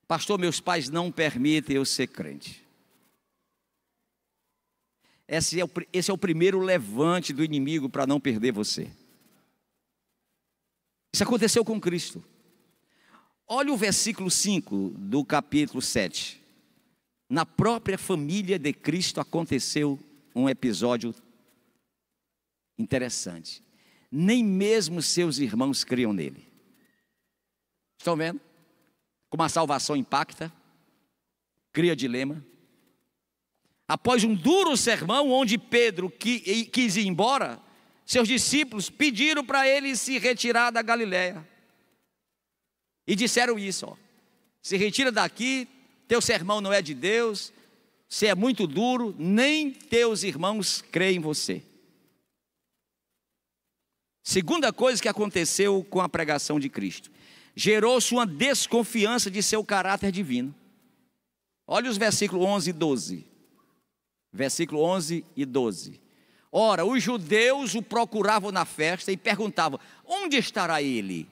[SPEAKER 1] Pastor, meus pais não permitem eu ser crente. Esse é o primeiro levante do inimigo para não perder você. Isso aconteceu com Cristo. Olha o versículo 5 do capítulo 7. Na própria família de Cristo aconteceu um episódio interessante. Nem mesmo seus irmãos criam nele. Estão vendo? Como a salvação impacta, cria dilema. Após um duro sermão, onde Pedro quis ir embora, seus discípulos pediram para ele se retirar da Galileia. E disseram isso: ó, se retira daqui, teu sermão não é de Deus, você é muito duro, nem teus irmãos creem em você. Segunda coisa que aconteceu com a pregação de Cristo: gerou-se uma desconfiança de seu caráter divino. Olha os versículos 11 e 12. Versículo 11 e 12. Ora, os judeus o procuravam na festa e perguntavam: onde estará ele?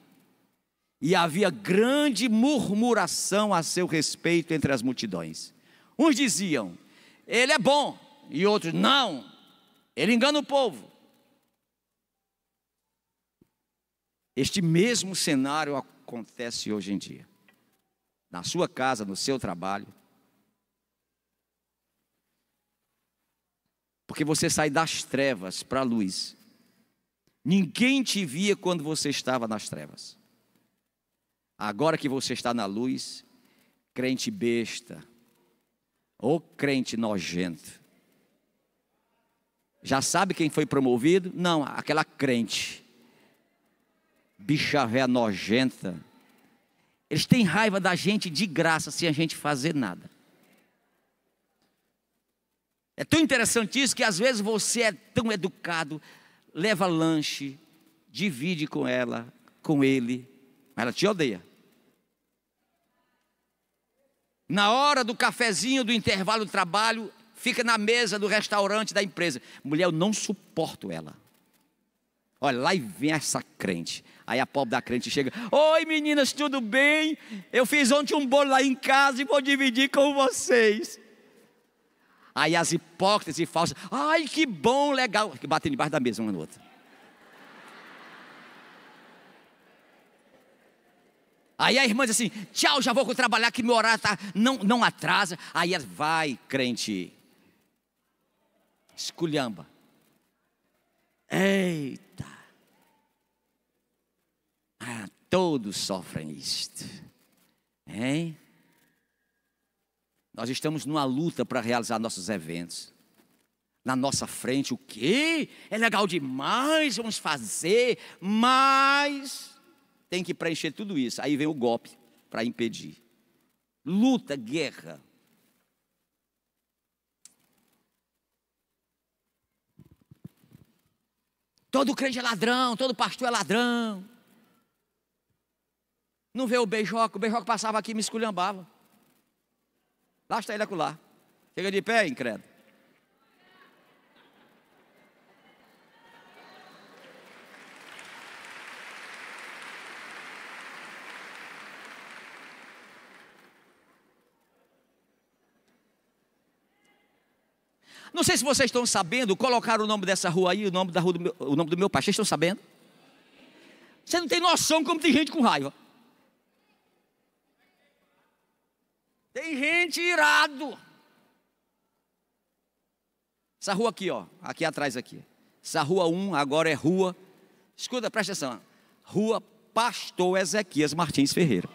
[SPEAKER 1] E havia grande murmuração a seu respeito entre as multidões. Uns diziam: ele é bom. E outros: não, ele engana o povo. Este mesmo cenário acontece hoje em dia. Na sua casa, no seu trabalho.
[SPEAKER 2] Porque você sai das trevas para a luz. Ninguém te via quando você estava nas trevas. Agora que você está na luz, crente besta, ou crente nojento. Já sabe quem foi promovido? Não, aquela crente. Bicha véia nojenta. Eles têm raiva da gente de graça, sem a gente fazer nada. É tão interessante isso que às vezes você é tão educado, leva lanche, divide com ela, com ele, mas ela te odeia. Na hora do cafezinho, do intervalo do trabalho, fica na mesa do restaurante da empresa. Mulher, eu não suporto ela. Olha, lá e vem essa crente. Aí a pobre da crente chega: oi meninas, tudo bem? Eu fiz ontem um bolo lá em casa e vou dividir com vocês. Aí as hipócritas e falsas: ai que bom, legal. Que batem debaixo da mesa uma na outra. Aí a irmã diz assim: tchau, já vou trabalhar que meu horário tá, não atrasa. Aí ela vai, crente, esculhamba. Eita. Todos sofrem isto, hein? Nós estamos numa luta para realizar nossos eventos. Na nossa frente, o quê? É legal demais, vamos fazer, mas tem que preencher tudo isso. Aí vem o golpe para impedir. Luta, guerra. Todo crente é ladrão, todo pastor é ladrão. Não vê o beijoca passava aqui e me esculhambava. Lá está ele acolá. Fica de pé, incrédulo. Não sei se vocês estão sabendo, colocaram o nome dessa rua aí, o nome do meu pai. Vocês estão sabendo? Você não tem noção como tem gente com raiva. Tem gente irado. Essa rua aqui, ó, aqui atrás aqui. Essa rua 1 agora é rua, escuta, presta atenção. Rua Pastor Ezequias Martins Ferreira.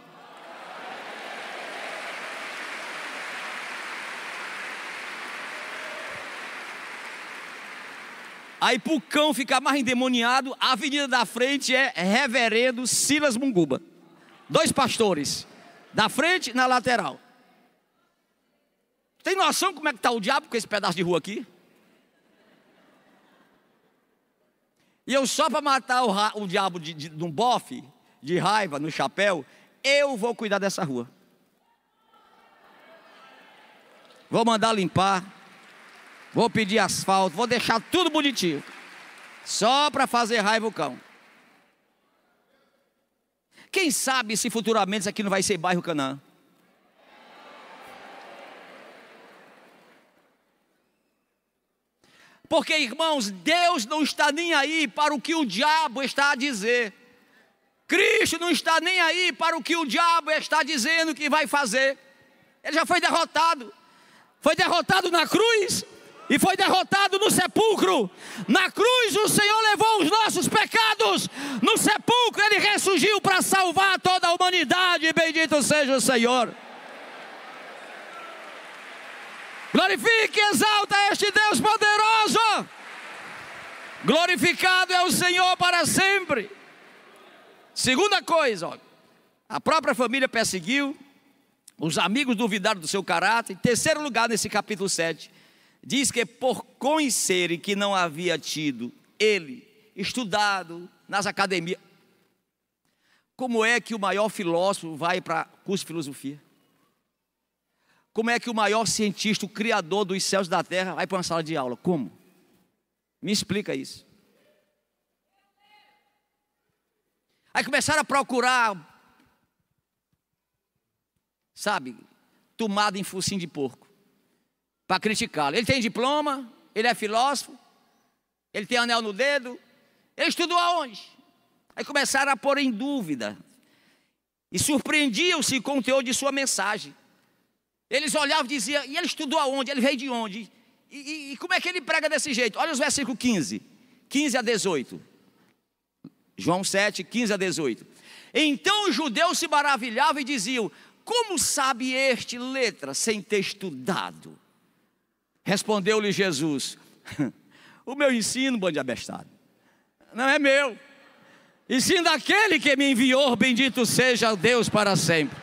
[SPEAKER 2] Aí para o cão ficar mais endemoniado, a avenida da frente é Reverendo Silas Munguba. 2 pastores, da frente e na lateral. Tem noção como é que está o diabo com esse pedaço de rua aqui? E eu só para matar o diabo de um bofe, de raiva, no chapéu, eu vou cuidar dessa rua. Vou mandar limpar, vou pedir asfalto, vou deixar tudo bonitinho. Só para fazer raiva o cão. Quem sabe se futuramente isso aqui não vai ser bairro Canaã? Porque, irmãos, Deus não está nem aí para o que o diabo está a dizer. Cristo não está nem aí para o que o diabo está dizendo que vai fazer. Ele já foi derrotado. Foi derrotado na cruz e foi derrotado no sepulcro. Na cruz o Senhor levou os nossos pecados. No sepulcro Ele ressurgiu para salvar toda a humanidade. Bendito seja o Senhor. Glorifique e exalta este Deus poderoso. Glorificado é o Senhor para sempre. Segunda coisa, ó, a própria família perseguiu, os amigos duvidaram do seu caráter. Em terceiro lugar, nesse capítulo 7, diz que por conhecerem que não havia tido ele estudado nas academias. Como é que o maior filósofo vai para curso de filosofia? Como é que o maior cientista, o criador dos céus e da terra, vai para uma sala de aula? Como? Me explica isso. Aí começaram a procurar, sabe, tomada em focinho de porco, para criticá-lo. Ele tem diploma, ele é filósofo, ele tem anel no dedo, ele estudou aonde? Aí começaram a pôr em dúvida, e surpreendiam-se com o teor de sua mensagem. Eles olhavam e diziam: e ele estudou aonde? Ele veio de onde?
[SPEAKER 1] E como é que ele prega desse jeito? Olha os versículos 15 a 18. João 7, 15 a 18. Então os judeus se maravilhavam e diziam: como sabe este letra sem ter estudado? Respondeu-lhe Jesus: o meu ensino, bando de abestado, não é meu, e sim daquele que me enviou, bendito seja Deus para sempre.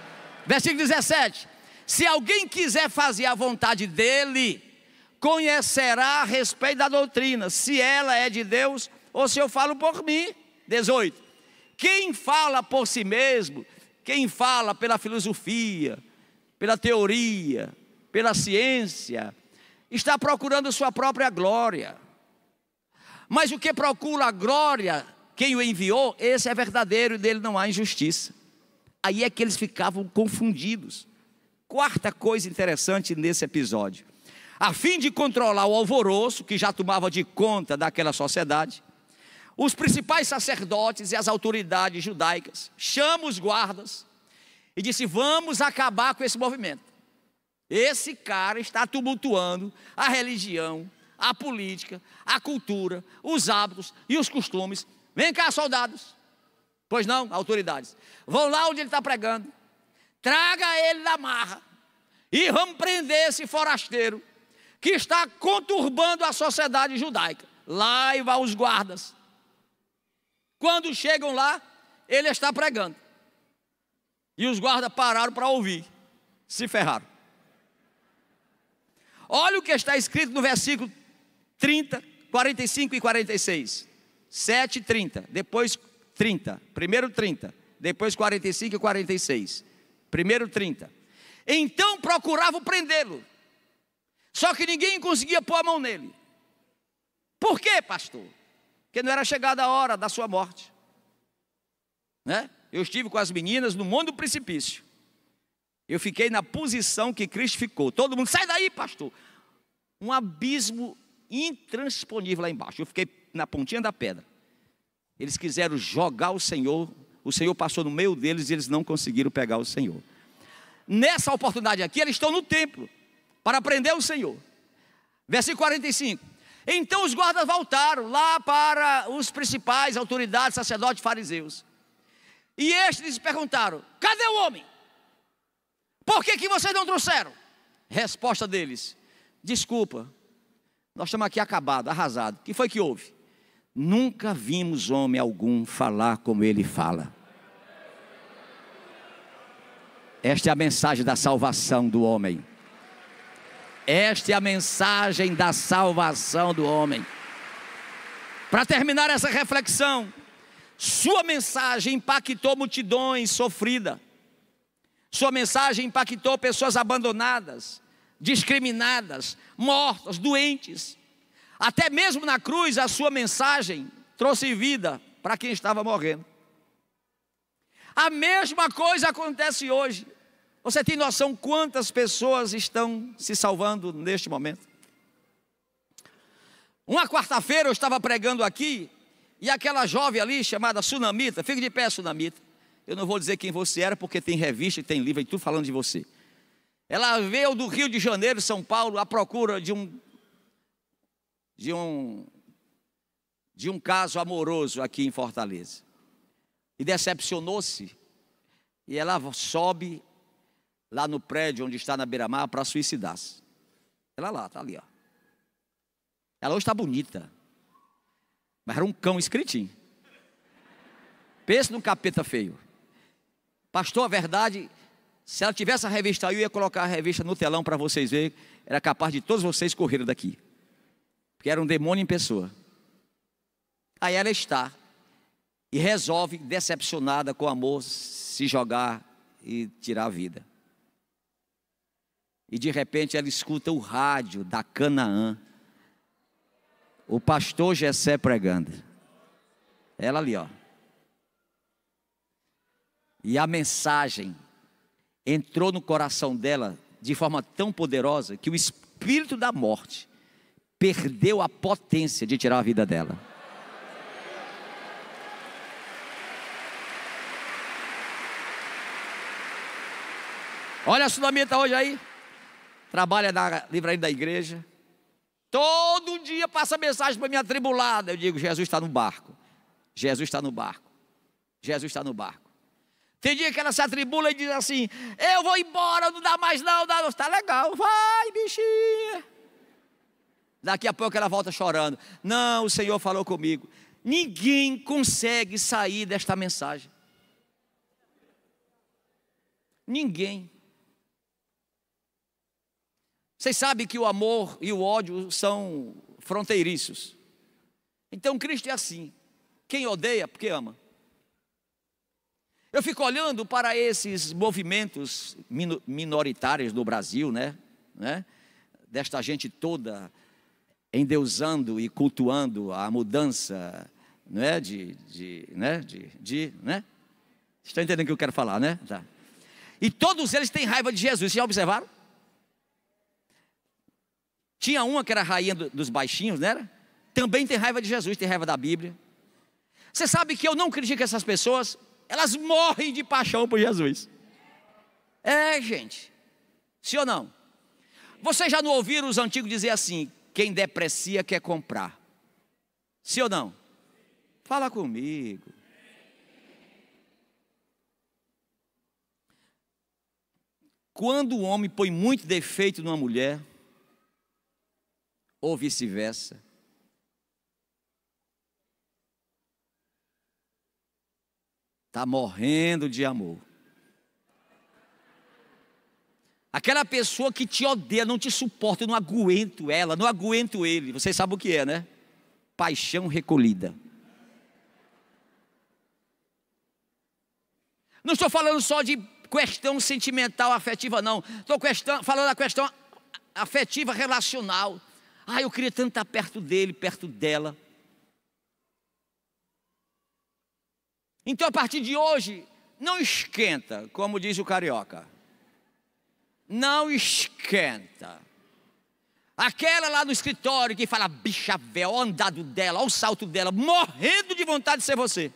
[SPEAKER 1] Versículo 17: se alguém quiser fazer a vontade dele, conhecerá a respeito da doutrina, se ela é de Deus ou se eu falo por mim. 18: quem fala por si mesmo, quem fala pela filosofia, pela teoria, pela ciência, está procurando sua própria glória. Mas o que procura a glória, quem o enviou, esse é verdadeiro e dele não há injustiça. Aí é que eles ficavam confundidos. Quarta coisa interessante nesse episódio: a fim de controlar o alvoroço que já tomava de conta daquela sociedade, os principais sacerdotes e as autoridades judaicas chamam os guardas e disse: vamos acabar com esse movimento. Esse cara está tumultuando a religião, a política, a cultura, os hábitos e os costumes. Vem cá, soldados. Pois não, autoridades. Vão lá onde ele está pregando, traga ele da marra e vamos prender esse forasteiro que está conturbando a sociedade judaica. Lá e vai os guardas. Quando chegam lá, ele está pregando. E os guardas pararam para ouvir. Se ferraram. Olha o que está escrito no versículo 30, 45 e 46. 7 e 30, depois 30. Primeiro 30, depois 45 e 46. Primeiro 30. Então procuravam prendê-lo, só que ninguém conseguia pôr a mão nele. Por quê, pastor? Porque não era chegada a hora da sua morte, né? Eu estive com as meninas no Monte do Precipício. Eu fiquei na posição que Cristo ficou. Todo mundo: sai daí, pastor. Um abismo intransponível lá embaixo. Eu fiquei na pontinha da pedra. Eles quiseram jogar o Senhor passou no meio deles e eles não conseguiram pegar o Senhor. Nessa oportunidade aqui, eles estão no templo para prender o Senhor. Versículo 45. Então os guardas voltaram lá para os principais autoridades, sacerdotes e fariseus. E estes lhes perguntaram: cadê o homem? Por que vocês não trouxeram? Resposta deles: desculpa, nós estamos aqui acabados, arrasados. O que foi que houve? Nunca vimos homem algum falar como ele fala. Esta é a mensagem da salvação do homem. Esta é a mensagem da salvação do homem. Para terminar essa reflexão, sua mensagem impactou multidões sofridas. Sua mensagem impactou pessoas abandonadas, discriminadas, mortas, doentes. Até mesmo na cruz, a sua mensagem trouxe vida para quem estava morrendo. A mesma coisa acontece hoje. Você tem noção quantas pessoas estão se salvando neste momento? Uma quarta-feira eu estava pregando aqui, e aquela jovem ali chamada Sunamita, fique de pé, Sunamita. Eu não vou dizer quem você era, porque tem revista e tem livro e tudo falando de você. Ela veio do Rio de Janeiro, São Paulo, à procura de um caso amoroso aqui em Fortaleza. E decepcionou-se. E ela sobe lá no prédio onde está na beira-mar para suicidar-se. Ela lá, está ali, ó. Ela hoje está bonita, mas era um cão escritinho. Pensa num capeta feio. Pastor, a verdade, se ela tivesse a revista aí, eu ia colocar a revista no telão para vocês verem. Era capaz de todos vocês correrem daqui, porque era um demônio em pessoa. Aí ela está e resolve, decepcionada com o amor, se jogar e tirar a vida. E de repente ela escuta o rádio da Canaã, o pastor Gessé pregando. Ela ali, ó. E a mensagem entrou no coração dela de forma tão poderosa que o espírito da morte perdeu a potência de tirar a vida dela. Olha a Sunamita hoje aí. Trabalha na livraria da igreja. Todo dia passa mensagem para mim atribulada. Eu digo, Jesus está no barco. Jesus está no barco. Jesus está no barco. Tem dia que ela se atribula e diz assim: eu vou embora, não dá mais não. Está legal, vai bichinha. Daqui a pouco ela volta chorando. Não, o Senhor falou comigo. Ninguém consegue sair desta mensagem. Ninguém. Vocês sabem que o amor e o ódio são fronteiriços. Então Cristo é assim. Quem odeia, porque ama. Eu fico olhando para esses movimentos minoritários do Brasil, né? Desta gente toda endeusando e cultuando a mudança, né? Estão entendendo o que eu quero falar, né? Tá. E todos eles têm raiva de Jesus. Vocês já observaram? Tinha uma que era a rainha dos baixinhos, né? Também tem raiva de Jesus, tem raiva da Bíblia. Você sabe que eu não critico essas pessoas. Elas morrem de paixão por Jesus. É, gente. Sim ou não? Vocês já não ouviram os antigos dizer assim: quem deprecia quer comprar? Sim ou não? Fala comigo. Quando o homem põe muito defeito numa mulher, ou vice-versa, está morrendo de amor. Aquela pessoa que te odeia, não te suporta, eu não aguento ela, não aguento ele. Vocês sabem o que é, né? Paixão recolhida. Não estou falando só de questão sentimental, afetiva, não. Estou falando da questão afetiva, relacional. Ah, eu queria tanto estar perto dele, perto dela. Então, a partir de hoje, não esquenta, como diz o carioca. Não esquenta. Aquela lá no escritório que fala bicha véia, olha o andado dela, olha o salto dela, morrendo de vontade de ser você.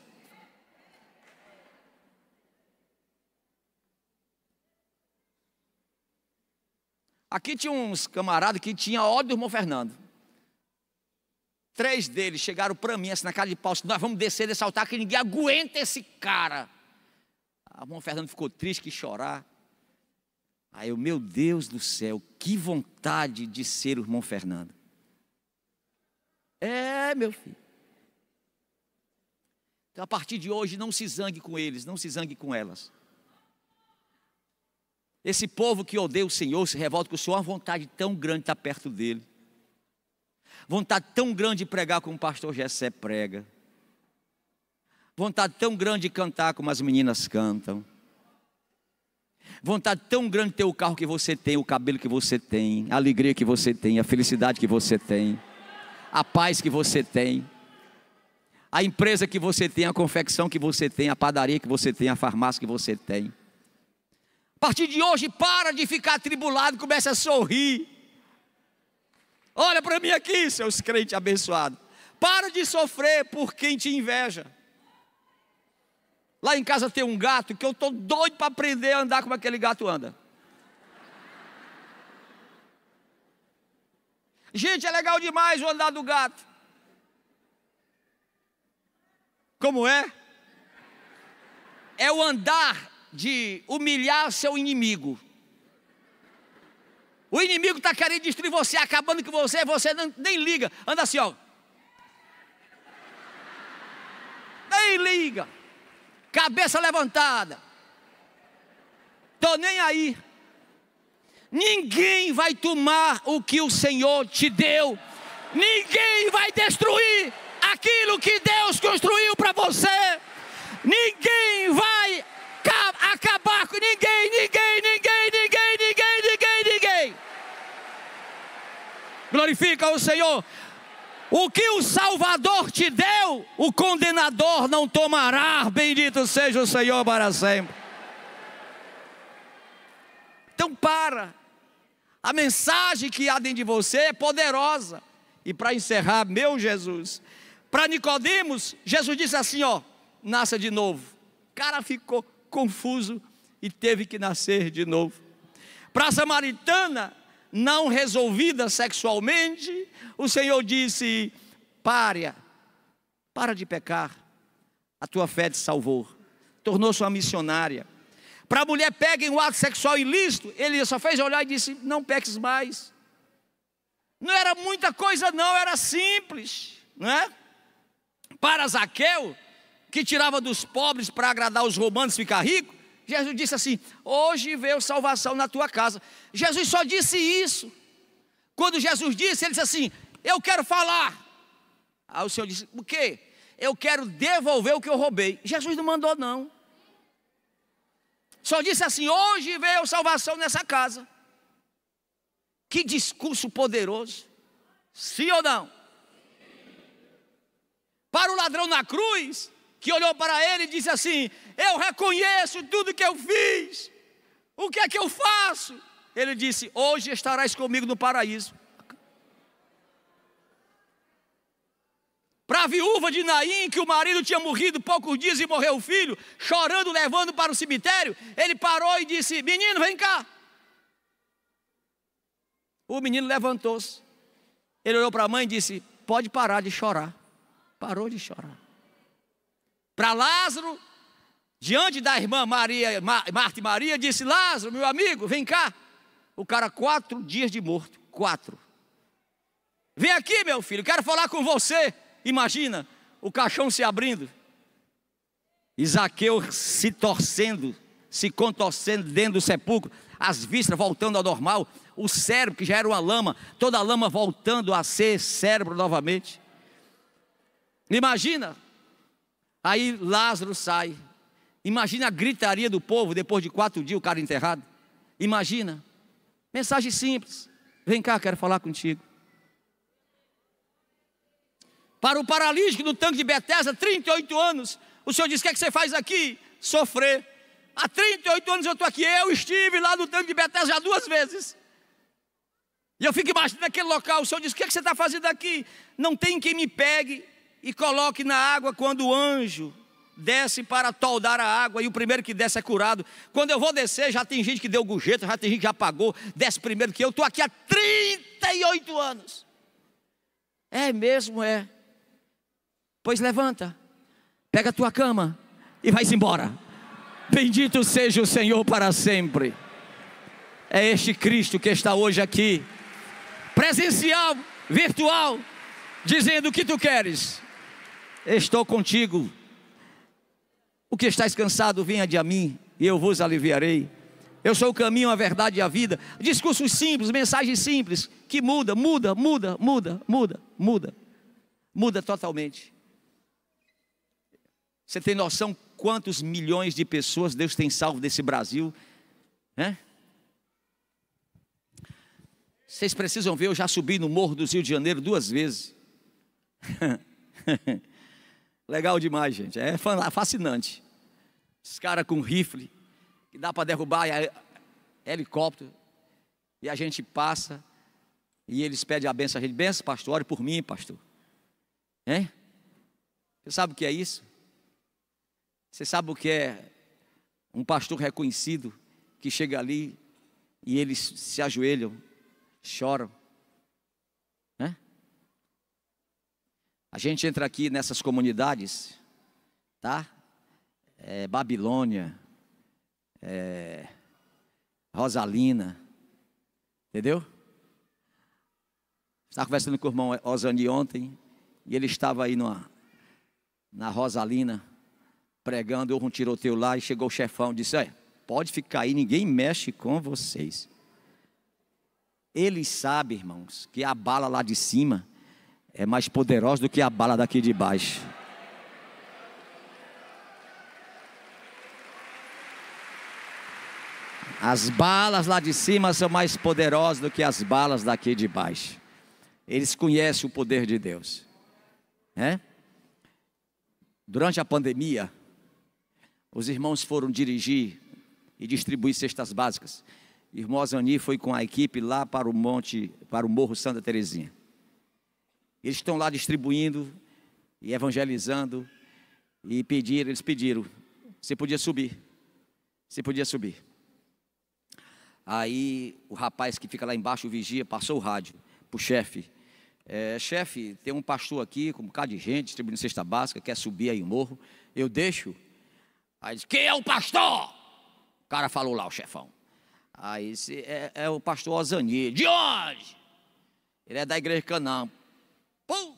[SPEAKER 1] Aqui tinha uns camaradas que tinham ódio do irmão Fernando. 3 deles chegaram para mim, assim, na cara de pau, nós vamos descer desse altar que ninguém aguenta esse cara. O irmão Fernando ficou triste, quis chorar. Aí eu, meu Deus do céu, que vontade de ser o irmão Fernando. É, meu filho. Então, a partir de hoje, não se zangue com eles, não se zangue com elas. Esse povo que odeia o Senhor, se revolta com o Senhor, uma vontade tão grande de estar perto dele. Vontade tão grande de pregar como o pastor Jessé prega. Vontade tão grande de cantar como as meninas cantam. Vontade tão grande de ter o carro que você tem, o cabelo que você tem, a alegria que você tem, a felicidade que você tem, a paz que você tem, a empresa que você tem, a confecção que você tem, a padaria que você tem, a farmácia que você tem. A partir de hoje, para de ficar atribulado e começa a sorrir. Olha para mim aqui, seus crentes abençoados. Para de sofrer por quem te inveja. Lá em casa tem um gato que eu estou doido para aprender a andar como aquele gato anda. Gente, é legal demais o andar do gato. Como é? É o andar de humilhar seu inimigo. O inimigo está querendo destruir você, acabando com você, você nem liga. Anda assim, ó. Nem liga. Cabeça levantada. Tô nem aí. Ninguém vai tomar o que o Senhor te deu. Ninguém vai destruir aquilo que Deus construiu para você. Ninguém vai acabar com ninguém. Glorifica o Senhor. O que o Salvador te deu, o condenador não tomará. Bendito seja o Senhor para sempre. Então para. A mensagem que há dentro de você é poderosa. E para encerrar, meu Jesus, para Nicodemos, Jesus disse assim, ó: nasça de novo. O cara ficou confuso e teve que nascer de novo. Para a samaritana, não resolvida sexualmente, o Senhor disse: para de pecar, a tua fé te salvou, tornou-se uma missionária. Para a mulher pega em um ato sexual ilícito, ele só fez olhar e disse: não peques mais. Não era muita coisa não, era simples, não é? Para Zaqueu, que tirava dos pobres para agradar os romanos e ficar rico, Jesus disse assim: hoje veio salvação na tua casa. Jesus só disse isso. Quando Jesus disse, ele disse assim: eu quero falar. Aí o Senhor disse: o quê? Eu quero devolver o que eu roubei. Jesus não mandou não. Só disse assim: hoje veio salvação nessa casa. Que discurso poderoso. Sim ou não? Para o ladrão na cruz, que olhou para ele e disse assim: eu reconheço tudo que eu fiz, o que é que eu faço? Ele disse: hoje estarás comigo no paraíso. Para a viúva de Naim, que o marido tinha morrido poucos dias e morreu o filho, chorando, levando para o cemitério, ele parou e disse: menino, vem cá. O menino levantou-se, ele olhou para a mãe e disse: pode parar de chorar. Parou de chorar. Para Lázaro, diante da irmã Maria, Marta e Maria, disse: Lázaro, meu amigo, vem cá. O cara 4 dias de morto, 4. Vem aqui, meu filho, quero falar com você. Imagina, o caixão se abrindo, e Zaqueu se torcendo, se contorcendo dentro do sepulcro, as vísceras voltando ao normal, o cérebro que já era uma lama, toda a lama voltando a ser cérebro novamente. Imagina, aí Lázaro sai. Imagina a gritaria do povo depois de 4 dias o cara enterrado. Imagina, mensagem simples: vem cá, quero falar contigo. Para o paralítico no tanque de Betesda, 38 anos, o Senhor disse: o que é que você faz aqui? Sofrer. Há 38 anos eu estou aqui. Eu estive lá no tanque de Betesda já 2 vezes. E eu fico imaginando naquele local. O Senhor disse: o que é que você está fazendo aqui? Não tem quem me pegue e coloque na água quando o anjo desce para toldar a água, e o primeiro que desce é curado. Quando eu vou descer, já tem gente que deu gorjeta, já tem gente que já pagou, desce primeiro que eu. Estou aqui há 38 anos. É mesmo, é. Pois levanta, pega a tua cama e vai-se embora. Bendito seja o Senhor para sempre. É este Cristo que está hoje aqui, presencial, virtual, dizendo: o que tu queres? Estou contigo. O que estás cansado, venha de a mim, e eu vos aliviarei. Eu sou o caminho, a verdade e a vida. Discursos simples, mensagens simples, que muda totalmente. Você tem noção quantos milhões de pessoas Deus tem salvo desse Brasil? Vocês precisam ver, eu já subi no Morro do Rio de Janeiro 2 vezes. Legal demais, gente, é fascinante. Os caras com rifle, que dá para derrubar helicóptero, e a gente passa, e eles pedem a benção, a gente: benção, pastor, ore por mim, pastor. Você sabe o que é isso? Você sabe o que é um pastor reconhecido, que chega ali, e eles se ajoelham, choram? A gente entra aqui nessas comunidades, tá? Babilônia, Rosalina, entendeu? Estava conversando com o irmão Osani ontem, e ele estava aí na Rosalina, pregando. Houve um tiroteio lá, e chegou o chefão e disse: olha, pode ficar aí, ninguém mexe com vocês. Eles sabem, irmãos, que a bala lá de cima é mais poderosa do que a bala daqui de baixo. As balas lá de cima são mais poderosas do que as balas daqui de baixo. Eles conhecem o poder de Deus. Durante a pandemia, os irmãos foram dirigir e distribuir cestas básicas. O irmão Zani foi com a equipe lá para o Morro Santa Terezinha. Eles estão lá distribuindo e evangelizando, e eles pediram: você podia subir. Aí o rapaz que fica lá embaixo, o vigia, passou o rádio pro chefe. Chefe, tem um pastor aqui com um bocado de gente, distribuindo cesta básica, quer subir aí o morro. Eu deixo. Aí disse, quem é o pastor? O cara falou lá, o chefão. Aí disse, é o pastor Osani. De onde? Ele é da igreja Canaã. Pum!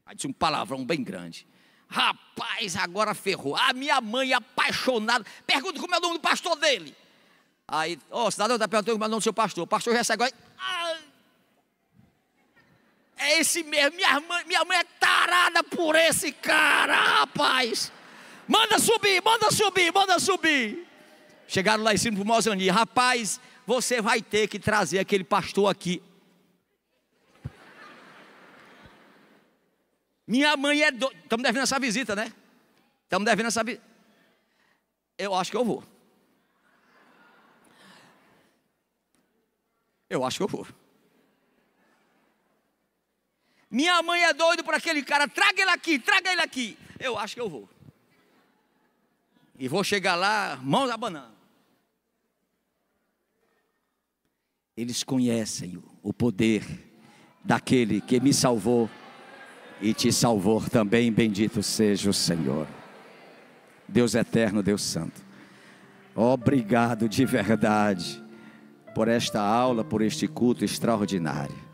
[SPEAKER 1] Aí disse um palavrão bem grande. Rapaz, agora ferrou. A minha mãe apaixonada. Pergunta como é o nome do pastor dele. Aí, cidadão está perguntando como é o nome do seu pastor. O pastor já sai agora. É esse mesmo. Minha mãe é tarada por esse cara, rapaz. Manda subir, manda subir, manda subir. Chegaram lá em cima pro Mozani. Rapaz, você vai ter que trazer aquele pastor aqui. Minha mãe é doida. Estamos devendo essa visita, né? Estamos devendo essa visita. Eu acho que eu vou. Eu acho que eu vou. Minha mãe é doida por aquele cara. Traga ele aqui, traga ele aqui. Eu acho que eu vou. E vou chegar lá, mãos abanando. Eles conhecem o poder daquele que me salvou e te salvou também, bendito seja o Senhor. Deus eterno, Deus santo, obrigado de verdade por esta aula, por este culto extraordinário.